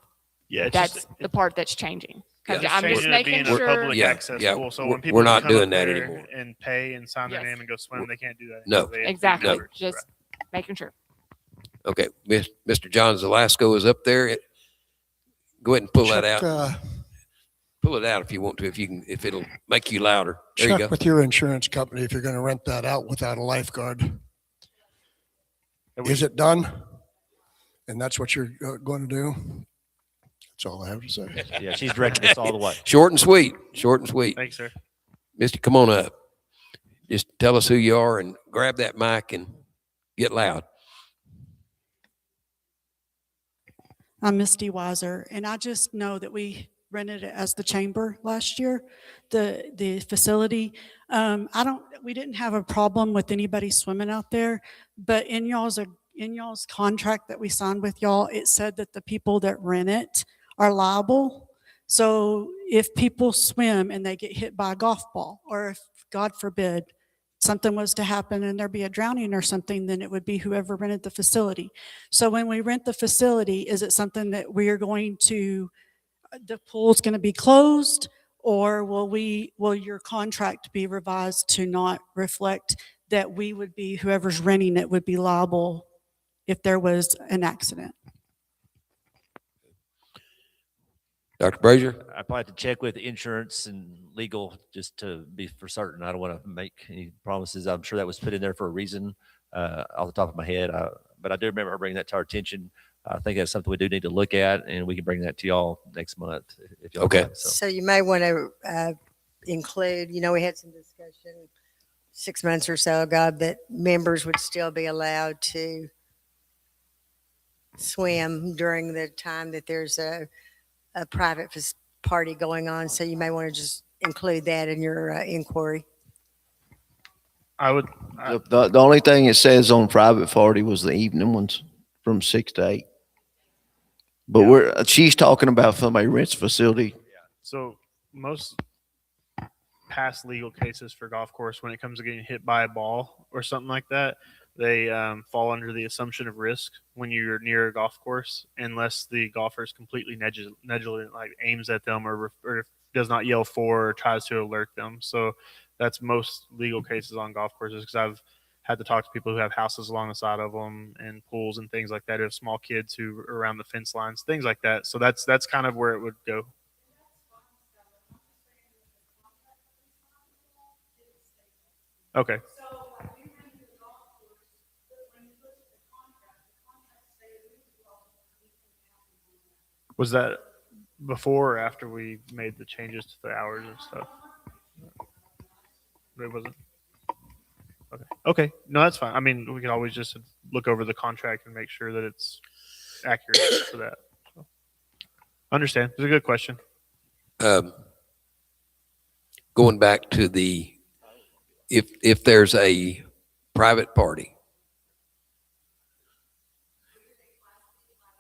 Yeah, it's That's just, the part that's changing. 'Cause Yeah. I'm just changing it to making being a sure. public Yeah, access yeah, pool. So we're- when people we're not come up doing that there anymore. and pay and sign their Yes. name and go swim, they can't do that. No. They have to be Exactly. covered. Just making sure. Okay, Mr. John Zelasco is up there. Go ahead and pull that Check, out. Pull it out if you want to, if it'll make you louder. There you go. check with your insurance company if you're going to rent that out without a lifeguard. And we- Is it done? And that's what you're going to do? That's all I have to say. Yeah, she's directing us all the way. Short and sweet, short and sweet. Thanks, sir. Mister, come on up. Just tell us who you are and grab that mic and get loud. I'm Misty Weiser, and I just know that we rented it as the chamber last year, the facility. We didn't have a problem with anybody swimming out there, but in y'all's contract that we signed with y'all, it said that the people that rent it are liable. So if people swim and they get hit by a golf ball, or if, God forbid, something was to happen and there be a drowning or something, then it would be whoever rented the facility. So when we rent the facility, is it something that we are going to, the pool's going to be closed, or will your contract be revised to not reflect that we would be, whoever's renting it would be liable if there was an accident? Dr. Brazier? I probably have to check with insurance and legal just to be for certain. I don't want to make any promises. I'm sure that was put in there for a reason, off the top of my head. But I do remember her bringing that to our attention. I think that's something we do need to look at, and we can bring that to y'all next month if y'all Okay. want. So So you may want to include, we had some discussion 6 months or so ago that members would still be allowed to swim during the time that there's a private party going on. So you may want to just include that in your inquiry. I would. The only thing it says on private party was the evening ones from 6 to 8. But she's talking about somebody rents a facility. So most past legal cases for golf course, when it comes to getting hit by a ball or something like that, they fall under the assumption of risk when you're near a golf course, unless the golfer is completely negligent, like aims at them or does not yell for or tries to alert them. So that's most legal cases on golf courses, because I've had to talk to people who have houses along the side of them and pools and things like that, who have small kids who are around the fence lines, things like that. So that's kind of where it would go. Okay. Was that before or after we made the changes to the hours and stuff? It wasn't. Okay. Okay. No, that's fine. I mean, we can always just look over the contract and make sure that it's accurate for that. So, understand. It's a good question. Going back to if there's a private party.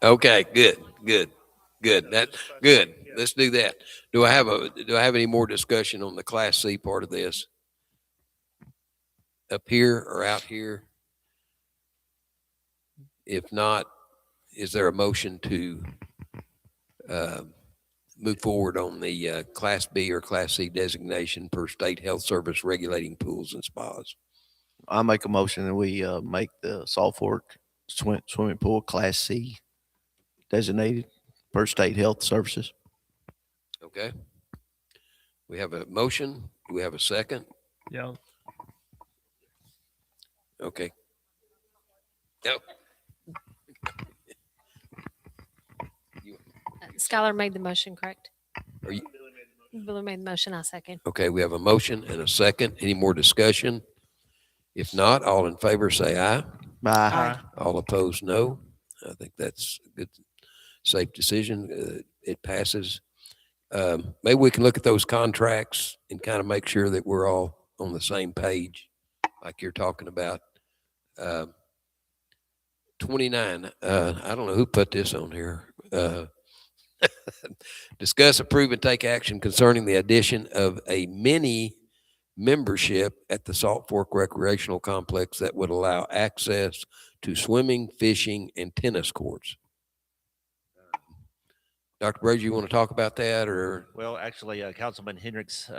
Okay, good. That's good. Let's do that. Do I have any more discussion on the Class C part of this? Up here or out here? If not, is there a motion to move forward on the Class B or Class C designation per state health service regulating pools and spas? I make a motion that we make the Salt Fork swimming pool Class C designated per state health services. Okay. We have a motion. Do we have a second? Yeah. Okay. No. Skylar made the motion, correct? Are you, Billy made the motion, I second. okay, we have a motion and a second. Any more discussion? If not, all in favor say aye. Bye. All opposed, no. I think that's a good, safe decision. It passes. Maybe we can look at those contracts and kind of make sure that we're all on the same page, like you're talking about. 29, I don't know who put this on here. Discuss, approve, and take action concerning the addition of a mini membership at the Salt Fork Recreational Complex that would allow access to swimming, fishing, and tennis courts. Dr. Brazier, you want to talk about that or? Well, actually, Councilman Hendricks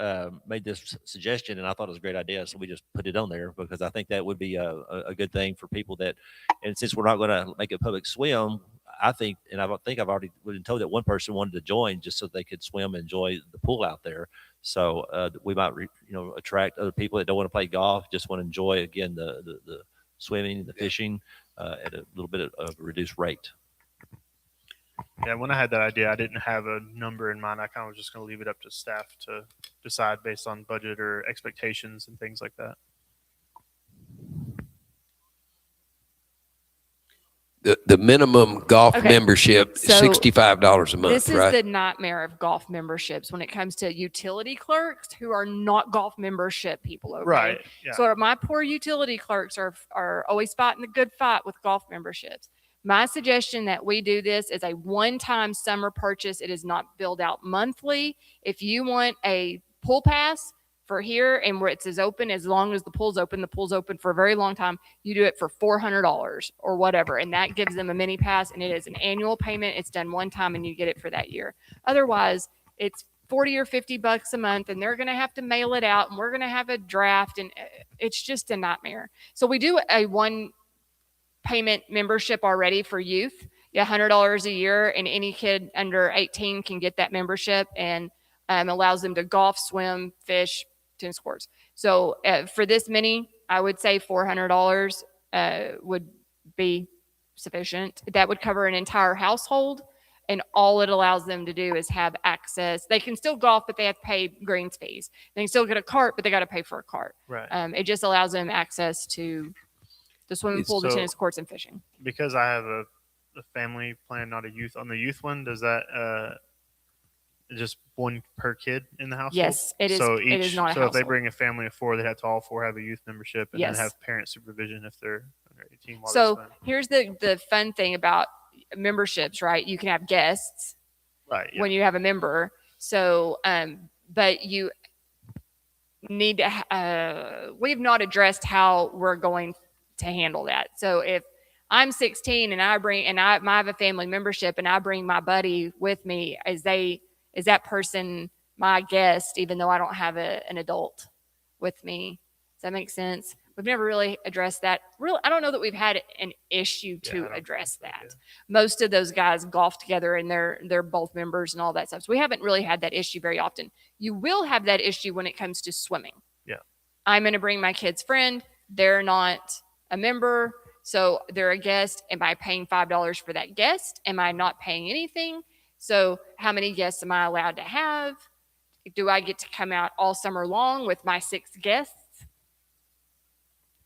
made this suggestion, and I thought it was a great idea, so we just put it on there because I think that would be a good thing for people that, and since we're not going to make it public swim, I think, and I think I've already been told that one person wanted to join just so they could swim and enjoy the pool out there. So we might, attract other people that don't want to play golf, just want to enjoy again the swimming, the fishing at a little bit of a reduced rate. Yeah, when I had that idea, I didn't have a number in mind. I kind of was just going to leave it up to staff to decide based on budget or expectations and things like that. The minimum golf Okay. membership is So, $65 a month, This is right? the nightmare of golf memberships when it comes to utility clerks who are not golf membership people. Okay? Right. Yeah. So my poor utility clerks are always fighting the good fight with golf memberships. My suggestion that we do this is a one-time summer purchase. It is not billed out monthly. If you want a pool pass for here and where it says open, as long as the pool's open for a very long time, you do it for $400 or whatever. And that gives them a mini pass, and it is an annual payment. It's done one time and you get it for that year. Otherwise, it's 40 or 50 bucks a month, and they're going to have to mail it out, and we're going to have a draft, and it's just a nightmare. So we do a one payment membership already for youth. Yeah, $100 a year, and any kid under 18 can get that membership, and allows them to golf, swim, fish, tennis courts. So for this many, I would say $400 would be sufficient. That would cover an entire household, and all it allows them to do is have access. They can still golf, but they have to pay greens fees. They can still get a cart, but they got to pay for a cart. Right. It just allows them access to the swimming pool, the So- tennis courts, and fishing. Because I have a family plan, not a youth. On the youth one, does that just one per kid in the household? Yes, it is. So It is not a so if they household. bring a family of four, they have to all four have a youth membership and Yes. then have parent supervision if they're under 18 while So they swim. here's the fun thing about memberships, right? You can have guests Right. Yeah. when you have a member. So, but you need to, we've not addressed how we're going to handle that. So if I'm 16 and I have a family membership and I bring my buddy with me, is that person my guest, even though I don't have an adult with me? Does that make sense? We've never really addressed that. I don't know that we've had an issue Yeah, I to don't address think so, that. yeah. Most of those guys golf together and they're both members and all that stuff. So we haven't really had that issue very often. You will have that issue when it comes to swimming. Yeah. I'm going to bring my kid's friend. They're not a member, so they're a guest. Am I paying $5 for that guest? Am I not paying anything? So how many guests am I allowed to have? Do I get to come out all summer long with my 6 guests?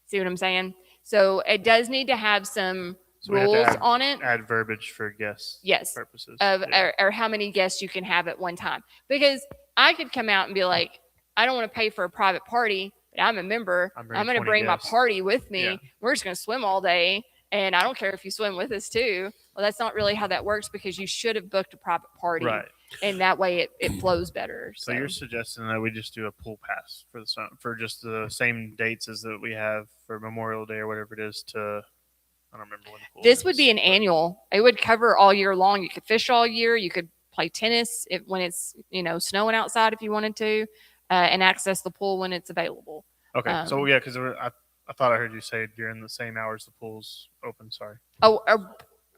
See what I'm saying? So it does need to have some So we have to rules on it. Add verbiage for guests. Yes. Purposes. Of Yeah. or how many guests you can have at one time. Because I could come out and be like, I don't want to pay for a private party, but I'm a member. I'm I'm bringing going to 20 bring my guests." party with me. Yeah. We're just going to swim all day. And I don't care if you swim with us too. Well, that's not really how that works because you should have booked a private party. Right. And that way it flows better. So you're suggesting that we just do a pool pass for for just the same dates as that we have for Memorial Day or whatever it is to, I don't remember when the pool This would is, be an but- annual. It would cover all year long. You could fish all year. You could play tennis when it's snowing outside if you wanted to, and access the pool when it's available. Okay. So Um, yeah, because I thought I heard you say during the same hours the pool's open. Sorry. Oh,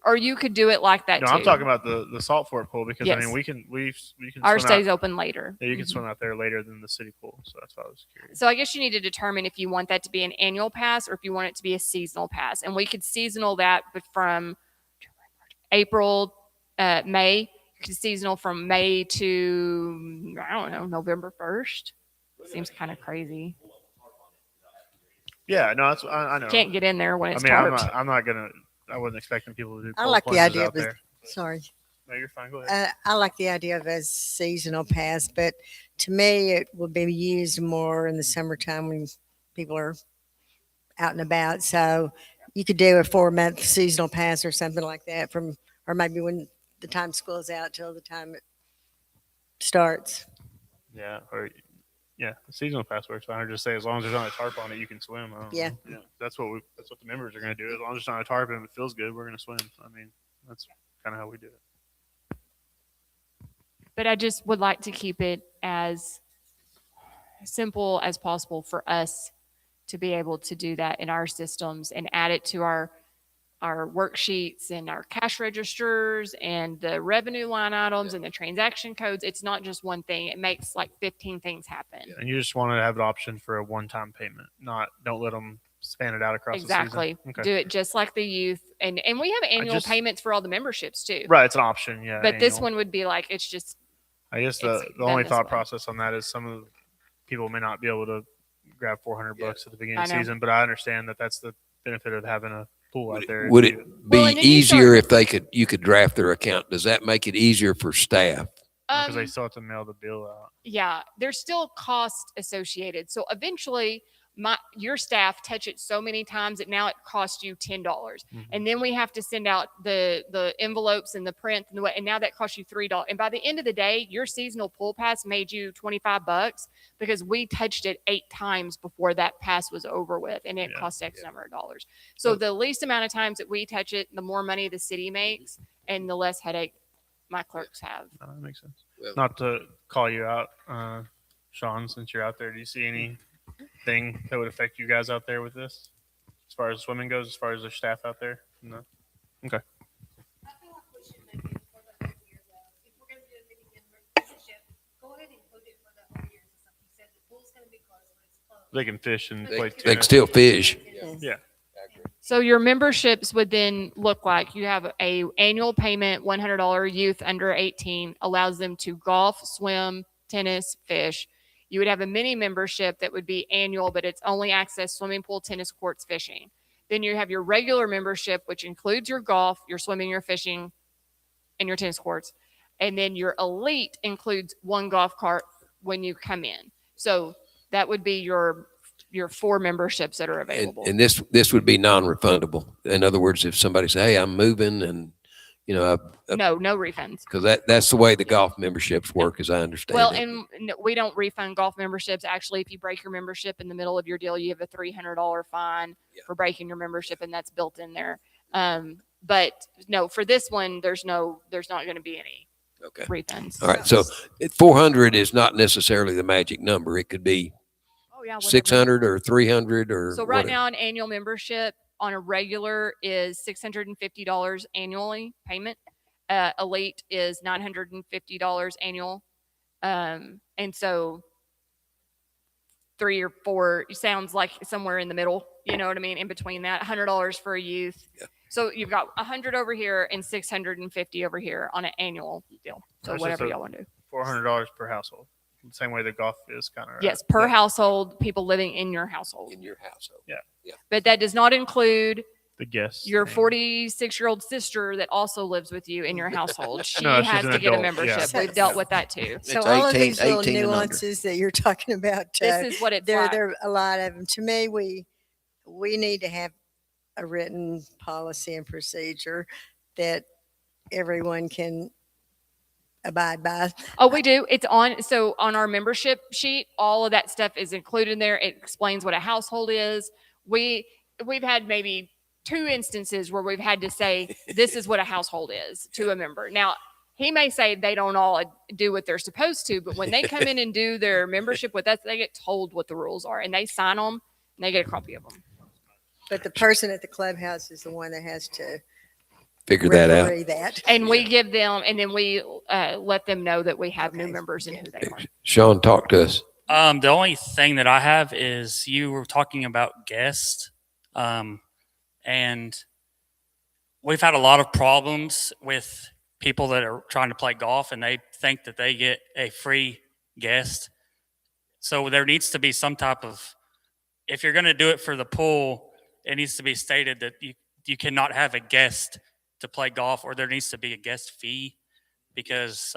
or you could do it like that No, too. I'm talking about the Salt Fort pool because I Yes. mean we can Ours swim out- stays open later. Yeah, you can Mhm. swim out there later than the city pool. So that's why I was curious. So I guess you need to determine if you want that to be an annual pass or if you want it to be a seasonal pass. And we could seasonal that from April, May. You could seasonal from May to, I don't know, November 1st. Seems kind of crazy. Yeah, no, that's I know. Can't get in there when it's I mean, tarped. I'm not gonna. I wasn't expecting people to do. I cold like the plunges idea out of it. there. Sorry. No, you're fine. Go ahead. I like the idea of a seasonal pass, but to me, it will be used more in the summertime when people are out and about. So you could do a 4-month seasonal pass or something like that or maybe when the time school's out till the time it starts. Yeah, or yeah, the seasonal pass works fine. Or just say as long as there's not a tarp on it, you can swim. I don't Yeah. know. Yeah, that's what the members are going to do. As long as there's not a tarp and it feels good, we're going to swim. I mean, that's kind of how we do it. But I just would like to keep it as simple as possible for us to be able to do that in our systems and add it to our worksheets and our cash registers and the revenue line items and the transaction codes. It's not just one thing. It makes like 15 things happen. And you just want to have an option for a one-time payment, don't let them span it out across the season. Exactly. Okay. Do it just like the youth. And we have annual just- payments for all the memberships too. Right. It's an option. Yeah. But this annual. one would be like, it's just, I guess it's the only done this thought way. process on that is some of the people may not be able to grab $400 at the beginning of the I know. season, but I understand that that's the benefit of having a pool out there. Would it be Well, and then you easier start- if you could draft their account? Does that make it easier for staff? Because they um, still have to mail the bill out. yeah, there's still cost associated. So eventually your staff touch it so many times that now it costs you $10. Mm-hmm. And then we have to send out the envelopes and the print and now that costs you $3. And by the end of the day, your seasonal pool pass made you $25 because we touched it 8 times before that pass was over with, and it cost X number of dollars. So the least amount of times that we touch it, the more money the city makes and the less headache my clerks have. No, that makes sense. Well- Not to call you out, Sean, since you're out there, do you see anything that would affect you guys out there with this? As far as swimming goes, as far as the staff out there? No? Okay. I feel like we should make it for the whole year though. If we're gonna do a mini membership, go ahead and include it for the whole year. So you said the pool's gonna be closed, but it's closed. They can fish and play They can tennis. still fish. Yeah. So your memberships would then look like you have a annual payment, $100 youth under 18 allows them to golf, swim, tennis, fish. You would have a mini membership that would be annual, but it's only access swimming pool, tennis courts, fishing. Then you have your regular membership, which includes your golf, your swimming, your fishing, and your tennis courts. And then your elite includes one golf cart when you come in. So that would be your 4 memberships that are And, available. and this would be non-refundable. In other words, if somebody say, hey, I'm moving and, No refunds. because that's the way the golf memberships work, as I understand Well, it. and we don't refund golf memberships. Actually, if you break your membership in the middle of your deal, you have a $300 fine for breaking your membership, and that's built in there. But no, for this one, there's not going to be any Okay. refunds. All right. So 400 is not necessarily the magic number. It could be Oh yeah, whatever. 600 or 300 or So right whatever. now, an annual membership on a regular is $650 annually payment. Elite is $950 annual. And so 3 or 4 sounds like somewhere in the middle, you know what I mean? In between that, $100 for a youth. Yeah. So you've got 100 over here and 650 over here on an annual deal. So That's whatever just a- y'all want to do. $400 per household. The same way the golf is kind of. Yes, per household, people living in your household. In your household. But that does not include The guests. your thing. 46-year-old sister that also lives with you in your household. She No, she's has an to get a adult, membership. yeah. We've dealt with that too. So It's all of 18 these little 18 and under. nuances that you're talking about, This is what it's there like. are a lot of them. To me, we need to have a written policy and procedure that everyone can abide by. Oh, we do. It's on our membership sheet. All of that stuff is included in there. It explains what a household is. We've had maybe 2 instances where we've had to say, this is what a household is to a member. Now, he may say they don't all do what they're supposed to, but when they come in and do their membership with us, they get told what the rules are and they sign them and they get a copy of them. But the person at the clubhouse is the one that has to Figure that out. referee that. And we give them, and then we let them know that we have new Okay. members and who they are. Sean, talk to us. The only thing that I have is you were talking about guests, and we've had a lot of problems with people that are trying to play golf and they think that they get a free guest. So there needs to be some type of, if you're going to do it for the pool, it needs to be stated that you cannot have a guest to play golf, or there needs to be a guest fee, because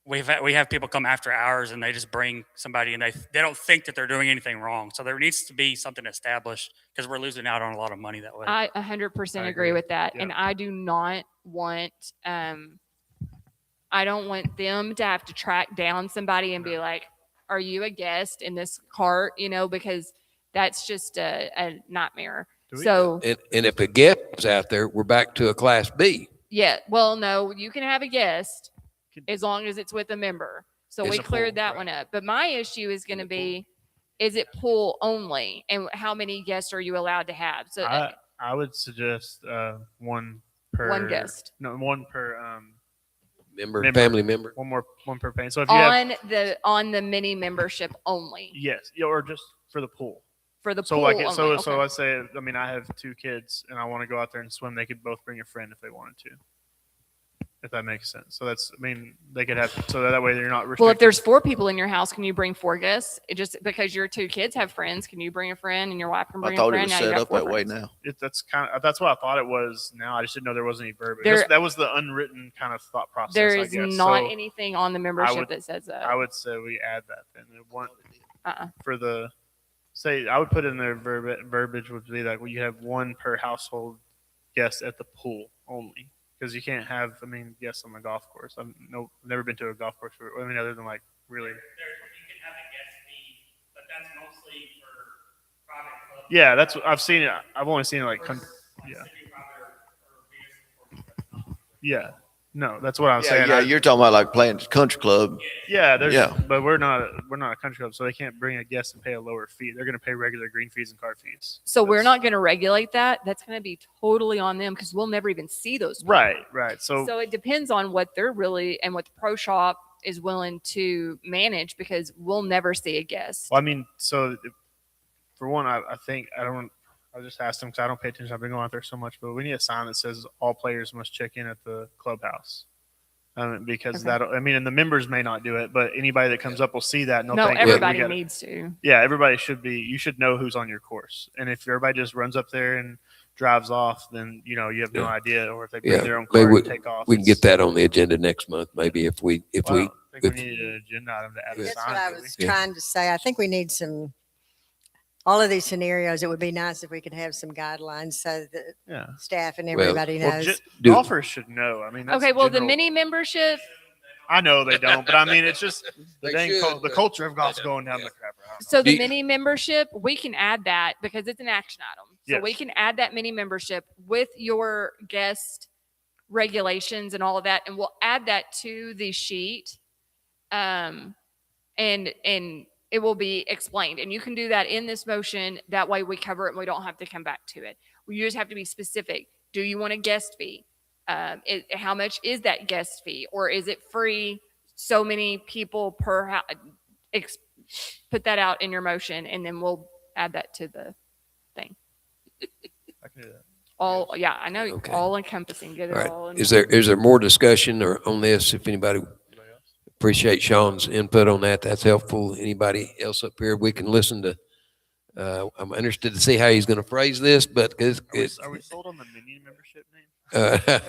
we have people come after hours and they just bring somebody and they don't think that they're doing anything wrong. So there needs to be something established, because we're losing out on a lot of money that way. I 100% I agree agree. with that. Yeah. And I do not want, I don't want them to have to track down somebody and be like, are you a guest in this cart? You know, because that's just a nightmare. Do we- So And if a guest is out there, we're back to a class B. yeah, well, no, you can have a guest. as long as it's with a member. So In we the pool, cleared that right. one up. But my issue is going to be, is it pool only? And how many guests are you allowed to have? So I would suggest one per one guest No, one per Member, family member. one per paint. So if you have on the mini membership only yes, yeah, or just for the pool. for the So pool like only. so Okay. so let's say I mean I have 2 kids and I want to go out there and swim. They could both bring a friend if they wanted to. If that makes sense. So that's I mean they could have so that way they're not restricted. Well, if there's 4 people in your house, can you bring 4 guests? It just because your 2 kids have friends, can you bring a friend and your wife can I bring a thought it friend? was Now you set got up 4 that way friends. now. That's what I thought it was. Now I just didn't know there wasn't any verbiage. There- That was the unwritten kind of thought process. There I is guess. not So anything on the membership would- that says that. I would say we add that then. One Uh-uh. for the say I would put in their verbiage would be like well you have 1 per household guest at the pool only because you can't have I mean guests on the golf course. I've never been to a golf course where, I mean other than like really You can have a guest fee, but that's mostly for private clubs. yeah that's I've seen it. I've only seen it like yeah no that's what I was saying. Yeah, you're talking about like playing country club. Yeah, Yeah. but we're not a country club, so they can't bring a guest and pay a lower fee. They're going to pay regular green fees and cart fees. So we're not going to regulate that. That's going to be totally on them because we'll never even see those people. Right. So it depends on what they're really and what the pro shop is willing to manage because we'll never see a guest. well, I mean, for one, I think I just asked them because I don't pay attention. I've been going out there so much, but we need a sign that says all players must check in at the clubhouse. Because Okay. and the members may not do it, but anybody that comes up will see that and they'll No, think, everybody we gotta- needs to. Yeah, everybody should be. You should know who's on your course, and if everybody just runs up there and drives off, then you have no Yeah. idea. Or if they bring Yeah, their own maybe car and take off, we can get that on the agenda next month, maybe if we I think if- we need an agenda item to add a That's sign. what I do we? was Yeah. trying to say. I think we need all of these scenarios. It would be nice if we could have some guidelines so that Yeah. staff and Well- everybody Well, knows. Do- golfers should know. I mean, that's Okay, well, the general- mini membership, I know they don't, but I mean, it's just They the should, the but culture of golf's they going don't. down the crapper. I don't know. so Do the you- mini membership, we can add that because it's an action item. So we Yes. can add that mini membership with your guest regulations and all of that, and we'll add that to the sheet. And it will be explained, and you can do that in this motion. That way we cover it and we don't have to come back to it. We just have to be specific. Do you want a guest fee? How much is that guest fee, or is it free? So many people per house. Put that out in your motion, and then we'll add that to the thing. I can do that. All, yeah, I know, Okay. all encompassing. Get it All all. right. in Is one. there more discussion or on this? If anybody appreciate Sean's input on that, that's helpful. Anybody else up here? We can listen to. I'm interested to see how he's going to phrase this, but Are we sold on the mini membership name?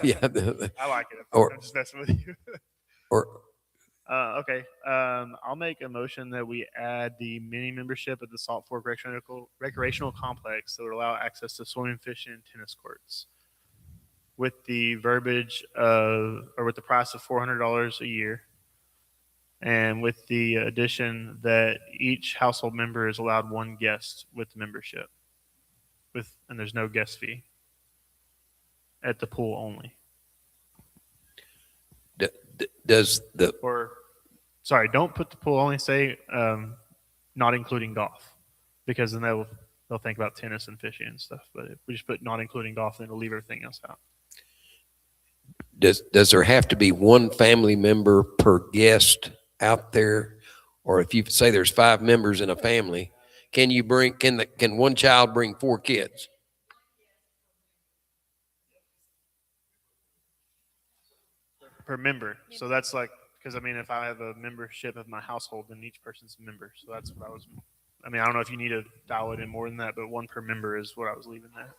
yeah, I like it. Or- I'm just messing with you. or Okay. I'll make a motion that we add the mini membership at the Salt Fork Recreational Complex that would allow access to swimming, fishing, and tennis courts, with the verbiage with the price of $400 a year, and with the addition that each household member is allowed 1 guest with the membership, and there's no guest fee at the pool only. does the Or, sorry, don't put the pool only. Say not including golf, because then they'll think about tennis and fishing and stuff. But if we just put not including golf, then it'll leave everything else out. does there have to be 1 family member per guest out there, or if you say there's 5 members in a family, can 1 child bring 4 kids? Per member. So that's like, because I mean, if I have a membership of my household, then each person's a member. So that's what I don't know if you need to dial it in more than that, but 1 per member is what I was leaving there.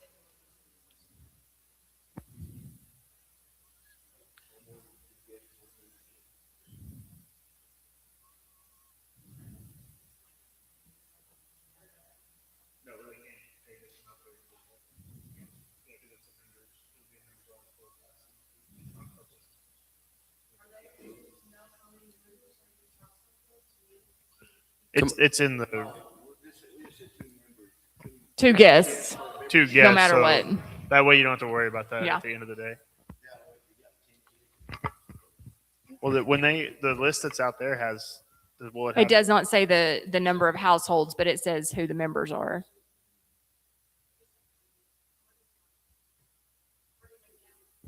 It's in the 2 guests. 2 guests. No matter so what. That way you don't have to worry about that Yeah. at the end of the day. Well, the list that's out there has, will It does not say the number of households, but it says who the members are.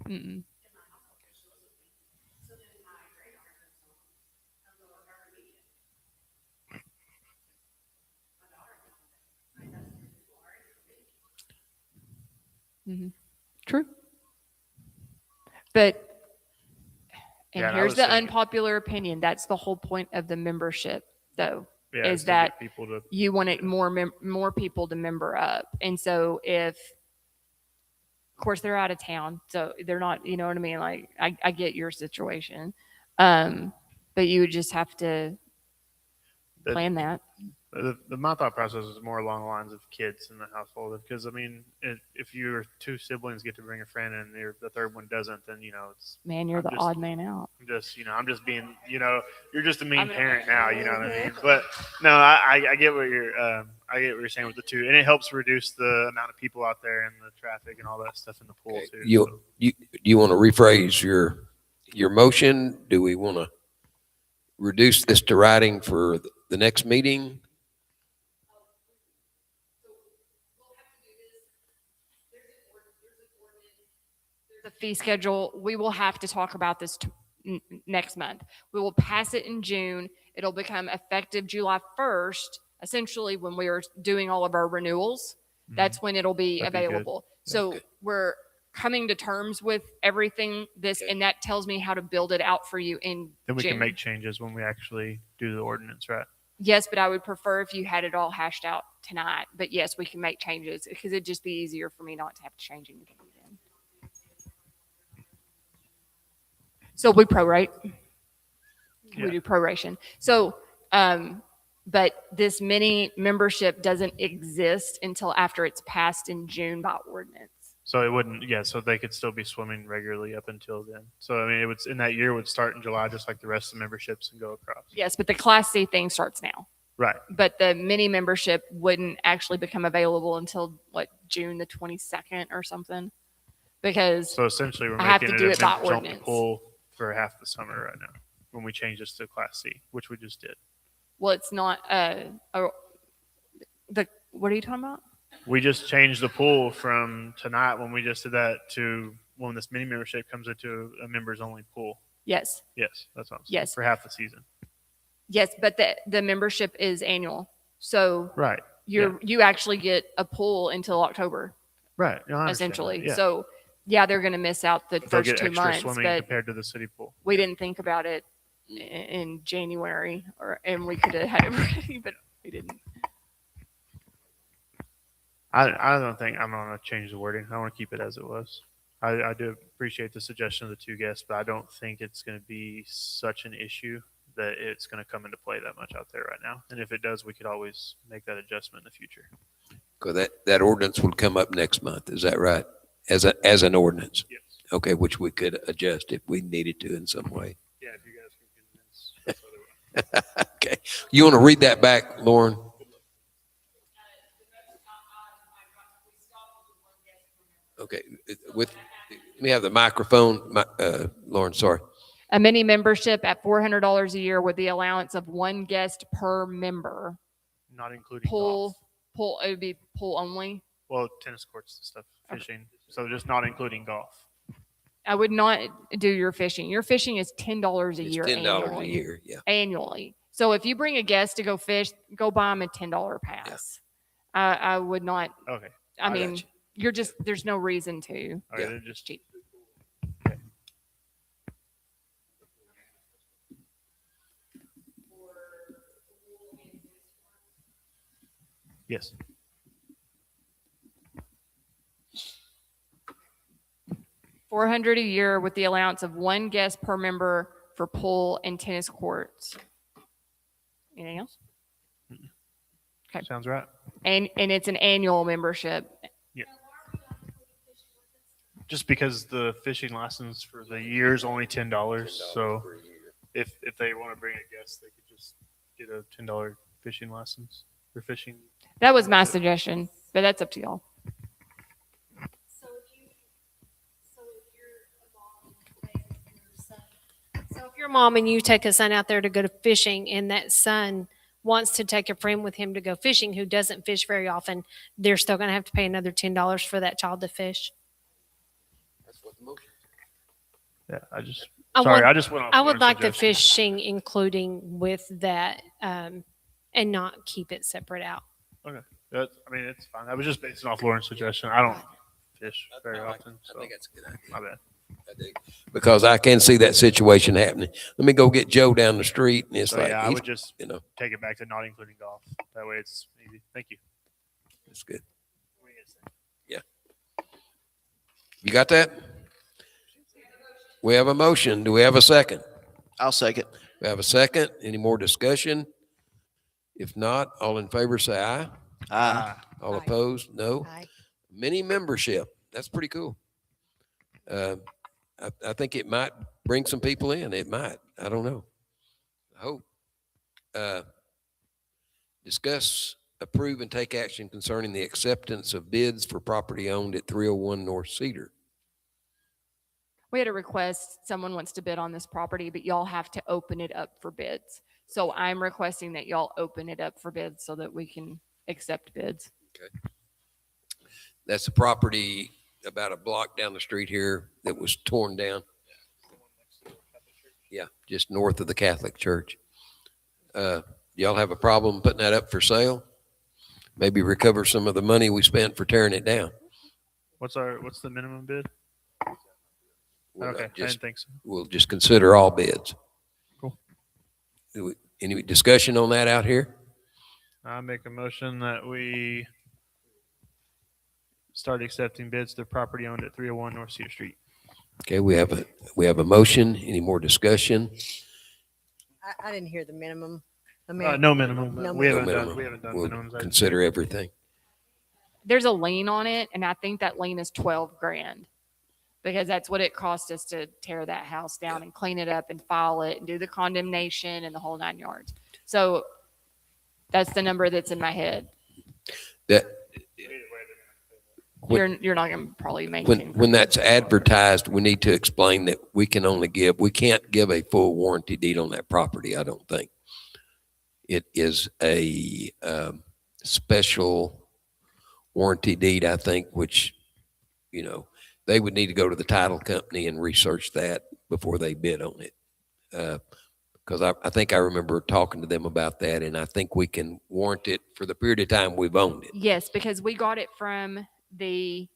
Mm-mm. Mhm. True. But, and Yeah, and I here's was the thinking- unpopular opinion. That's the whole point of the membership, though, Yeah, is to get that people to, you wanted more people to member up. And so if, of course, they're out of town, so they're not, you know what I mean? Like, I get your situation. But you would just have to The- plan that. my thought process is more along the lines of kids in the household. Because I mean, if your two siblings get to bring a friend and the third one doesn't, then it's. Man, you're I'm the just- odd man out. I'm just being, you're just a mean parent now, you know what I mean? But no, I get what you're saying with the two, and it helps reduce the amount of people out there and the traffic and all that stuff in the pool too. so. Do you want to rephrase your motion? Do we want to reduce this to writing for the next meeting? The fee schedule, we will have to talk about this next month. We will pass it in June. It'll become effective July 1st, essentially when we are doing all of our renewals. That's when it'll be That'd be good. available. So we're coming to terms with everything and that tells me how to build it out for you in Then we June. can make changes when we actually do the ordinance, right? Yes, but I would prefer if you had it all hashed out tonight. But yes, we can make changes because it'd just be easier for me not to have to change anything again. So we prorate. Yeah. We do proration. So, but this mini membership doesn't exist until after it's passed in June by ordinance. So it wouldn't, so they could still be swimming regularly up until then. So I mean, it would in that year would start in July, just like the rest of the memberships, and go across. Yes, but the Class C thing starts now. Right. But the mini membership wouldn't actually become available until June the 22nd or something. Because So essentially, we're I have making to do it it by jump the ordinance. pool for half the summer right now when we change this to Class C, which we just did. Well, it's not what are you talking about? We just changed the pool from tonight when we just did that to when this mini membership comes into a members only pool. Yes. Yes, that's what I'm saying. Yes. For half the season. Yes, but the membership is annual. So Right. you actually get a pool until October, Right. No, I understand essentially. that, yeah. So yeah, they're going to miss out the They'll first get 2 extra months, swimming but compared to the city pool. we didn't think about it in January and we could have had it ready, but we didn't. I don't think I'm going to change the wording. I want to keep it as it was. I do appreciate the suggestion of the 2 guests, but I don't think it's going to be such an issue that it's going to come into play that much out there right now. And if it does, we could always make that adjustment in the future. Because that ordinance would come up next month. Is that right? As an ordinance? Yes. Okay, which we could adjust if we needed to in some way. Yeah, if you guys can convince. Okay. You want to read that back, Lauren? Okay. Let me have the microphone. Lauren, sorry. A mini membership at $400 a year with the allowance of 1 guest per member. Not including Pool, golf. it would be pool only. Well, tennis courts and stuff, fishing. So just not including golf. I would not do your fishing. Your fishing is $10 a It's year. $10 a annually. year, yeah. Annually. So if you bring a guest to go fish, go buy them a $10 pass. I would not. Okay. I got mean, you. there's no reason to. Okay, Yeah. then just Cheap. yes. $400 a year with the allowance of 1 guest per member for pool and tennis courts. Anything else? Okay. Sounds right. And it's an annual membership. Yeah. Just because the fishing license for the year is only $10. So if they want to bring a guest, they could just get a $10 fishing license for fishing. That was my suggestion, but that's up to y'all. So if you're involved in your son, so if Your mom and you take a son out there to go to fishing, and that son wants to take a friend with him to go fishing who doesn't fish very often, they're still going to have to pay another $10 for that child to fish. That's what the motion. Yeah, I just I sorry, would- I just went off. I would Lauren's like the suggestion. fishing including with that, and not keep it separate out. Okay, I mean it's fine. I was just basing off Lauren's suggestion. I don't fish very often, I so think that's a good idea. my bad. I do. Because I can see that situation happening. Let me go get Joe down the street and it's So like, yeah, I he's- would just you know, take it back to not including golf. That way it's easy. Thank you. it's good. Yeah. You got that? We have a motion. Do we have a second? I'll second. We have a second. Any more discussion? If not, all in favor say aye. Aye. All Aye. opposed, no. Aye. Mini membership. That's pretty cool. I think it might bring some people in. It might. I don't know. I hope. Discuss, approve, and take action concerning the acceptance of bids for property owned at 301 North Cedar. We had a request, someone wants to bid on this property, but y'all have to open it up for bids. So I'm requesting that y'all open it up for bids so that we can accept bids. That's a property about a block down the street here that was torn down. Yeah, just north of the Catholic Church. Y'all have a problem putting that up for sale? Maybe recover some of the money we spent for tearing it down. What's the minimum bid? We'll Okay, I just- didn't think so. We'll just consider all bids. Cool. Any discussion on that out here? I make a motion that we start accepting bids to property owned at 301 North Cedar Street. Okay, we have a motion. Any more discussion? I didn't hear the minimum. No minimum. No We haven't minimum. done. We haven't done We'll minimums. I- consider everything. There's a lien on it, and I think that lien is 12 grand. Because that's what it cost us to tear that house down and clean it up and file it and do the condemnation and the whole 9 yards. So that's the number that's in my head. That, You're not going to probably make when that's advertised, we need to explain that we can't give a full warranty deed on that property, I don't think. It is a special warranty deed, I think, which, you know, they would need to go to the title company and research that before they bid on it. Because I think I remember talking to them about that, and I think we can warrant it for the period of time we've owned it. Yes, because we got it from the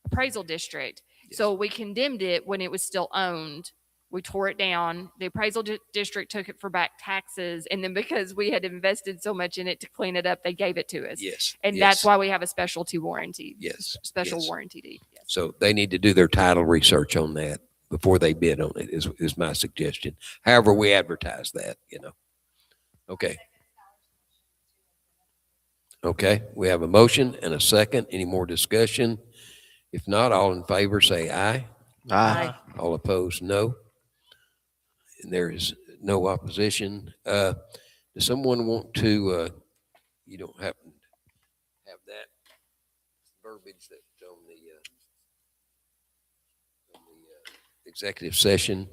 appraisal district. So we condemned it when it was still owned. We tore it down. The appraisal district took it for back taxes. And then because we had invested so much in it to clean it up, they gave it to us. Yes. And yes, that's why we have a specialty warranty. Yes. Special yes. warranty deed. Yes. So they need to do their title research on that before they bid on it, is my suggestion. However, we advertise that, you know. Okay. Okay, we have a motion and a second. Any more discussion? If not, all in favor say aye. Aye. All opposed, no. And there is no opposition. Does someone want to, you don't happen to have that verbiage that's on the executive session?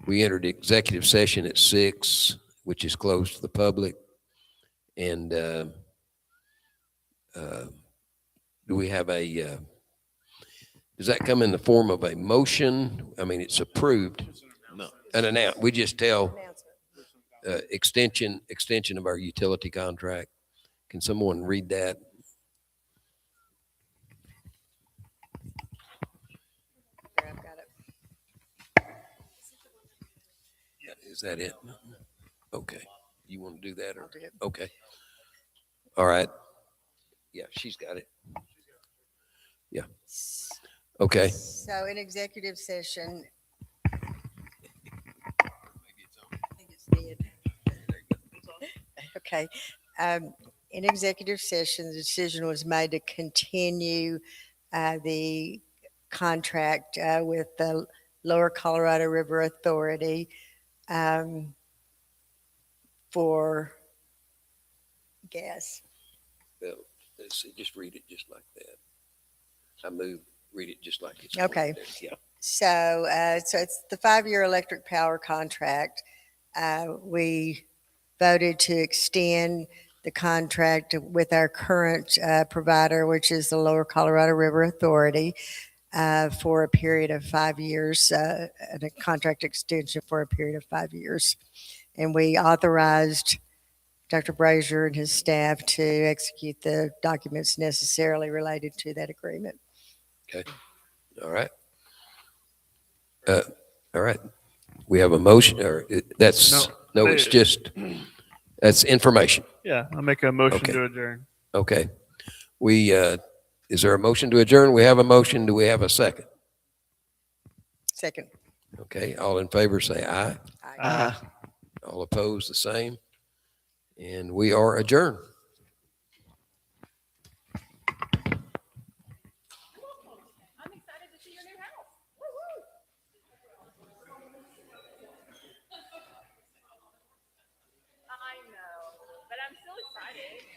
We entered executive session at 6, which is closed to the public. And do we have does that come in the form of a motion? I mean, it's approved. No. And announced. We just tell extension of our utility contract. Can someone read that? Here, I've got it. Is that it? Okay. You want to do that or? I'll do it. Okay. All right. Yeah, she's got it. Yeah. Okay. So in executive session. I think it's dead. Okay. In executive session, the decision was made to continue the contract with the Lower Colorado River Authority for gas. Well, let's see, just read it just like that. I move, read it just like it's. Okay. Yeah. So it's the 5-year electric power contract. We voted to extend the contract with our current provider, which is the Lower Colorado River Authority, for a period of 5 years, and a contract extension for a period of 5 years. And we authorized Dr. Brazier and his staff to execute the documents necessarily related to that agreement. All right. All right. We have a motion, or that's, no, it's just, that's information. Yeah, I'll make a motion Okay. to adjourn. Okay. We, is there a motion to adjourn? We have a motion. Do we have a second? Second. Okay. All in favor, say aye. Aye. All opposed, the same. And we are adjourned. I'm excited to see your new house. I know, but I'm still excited.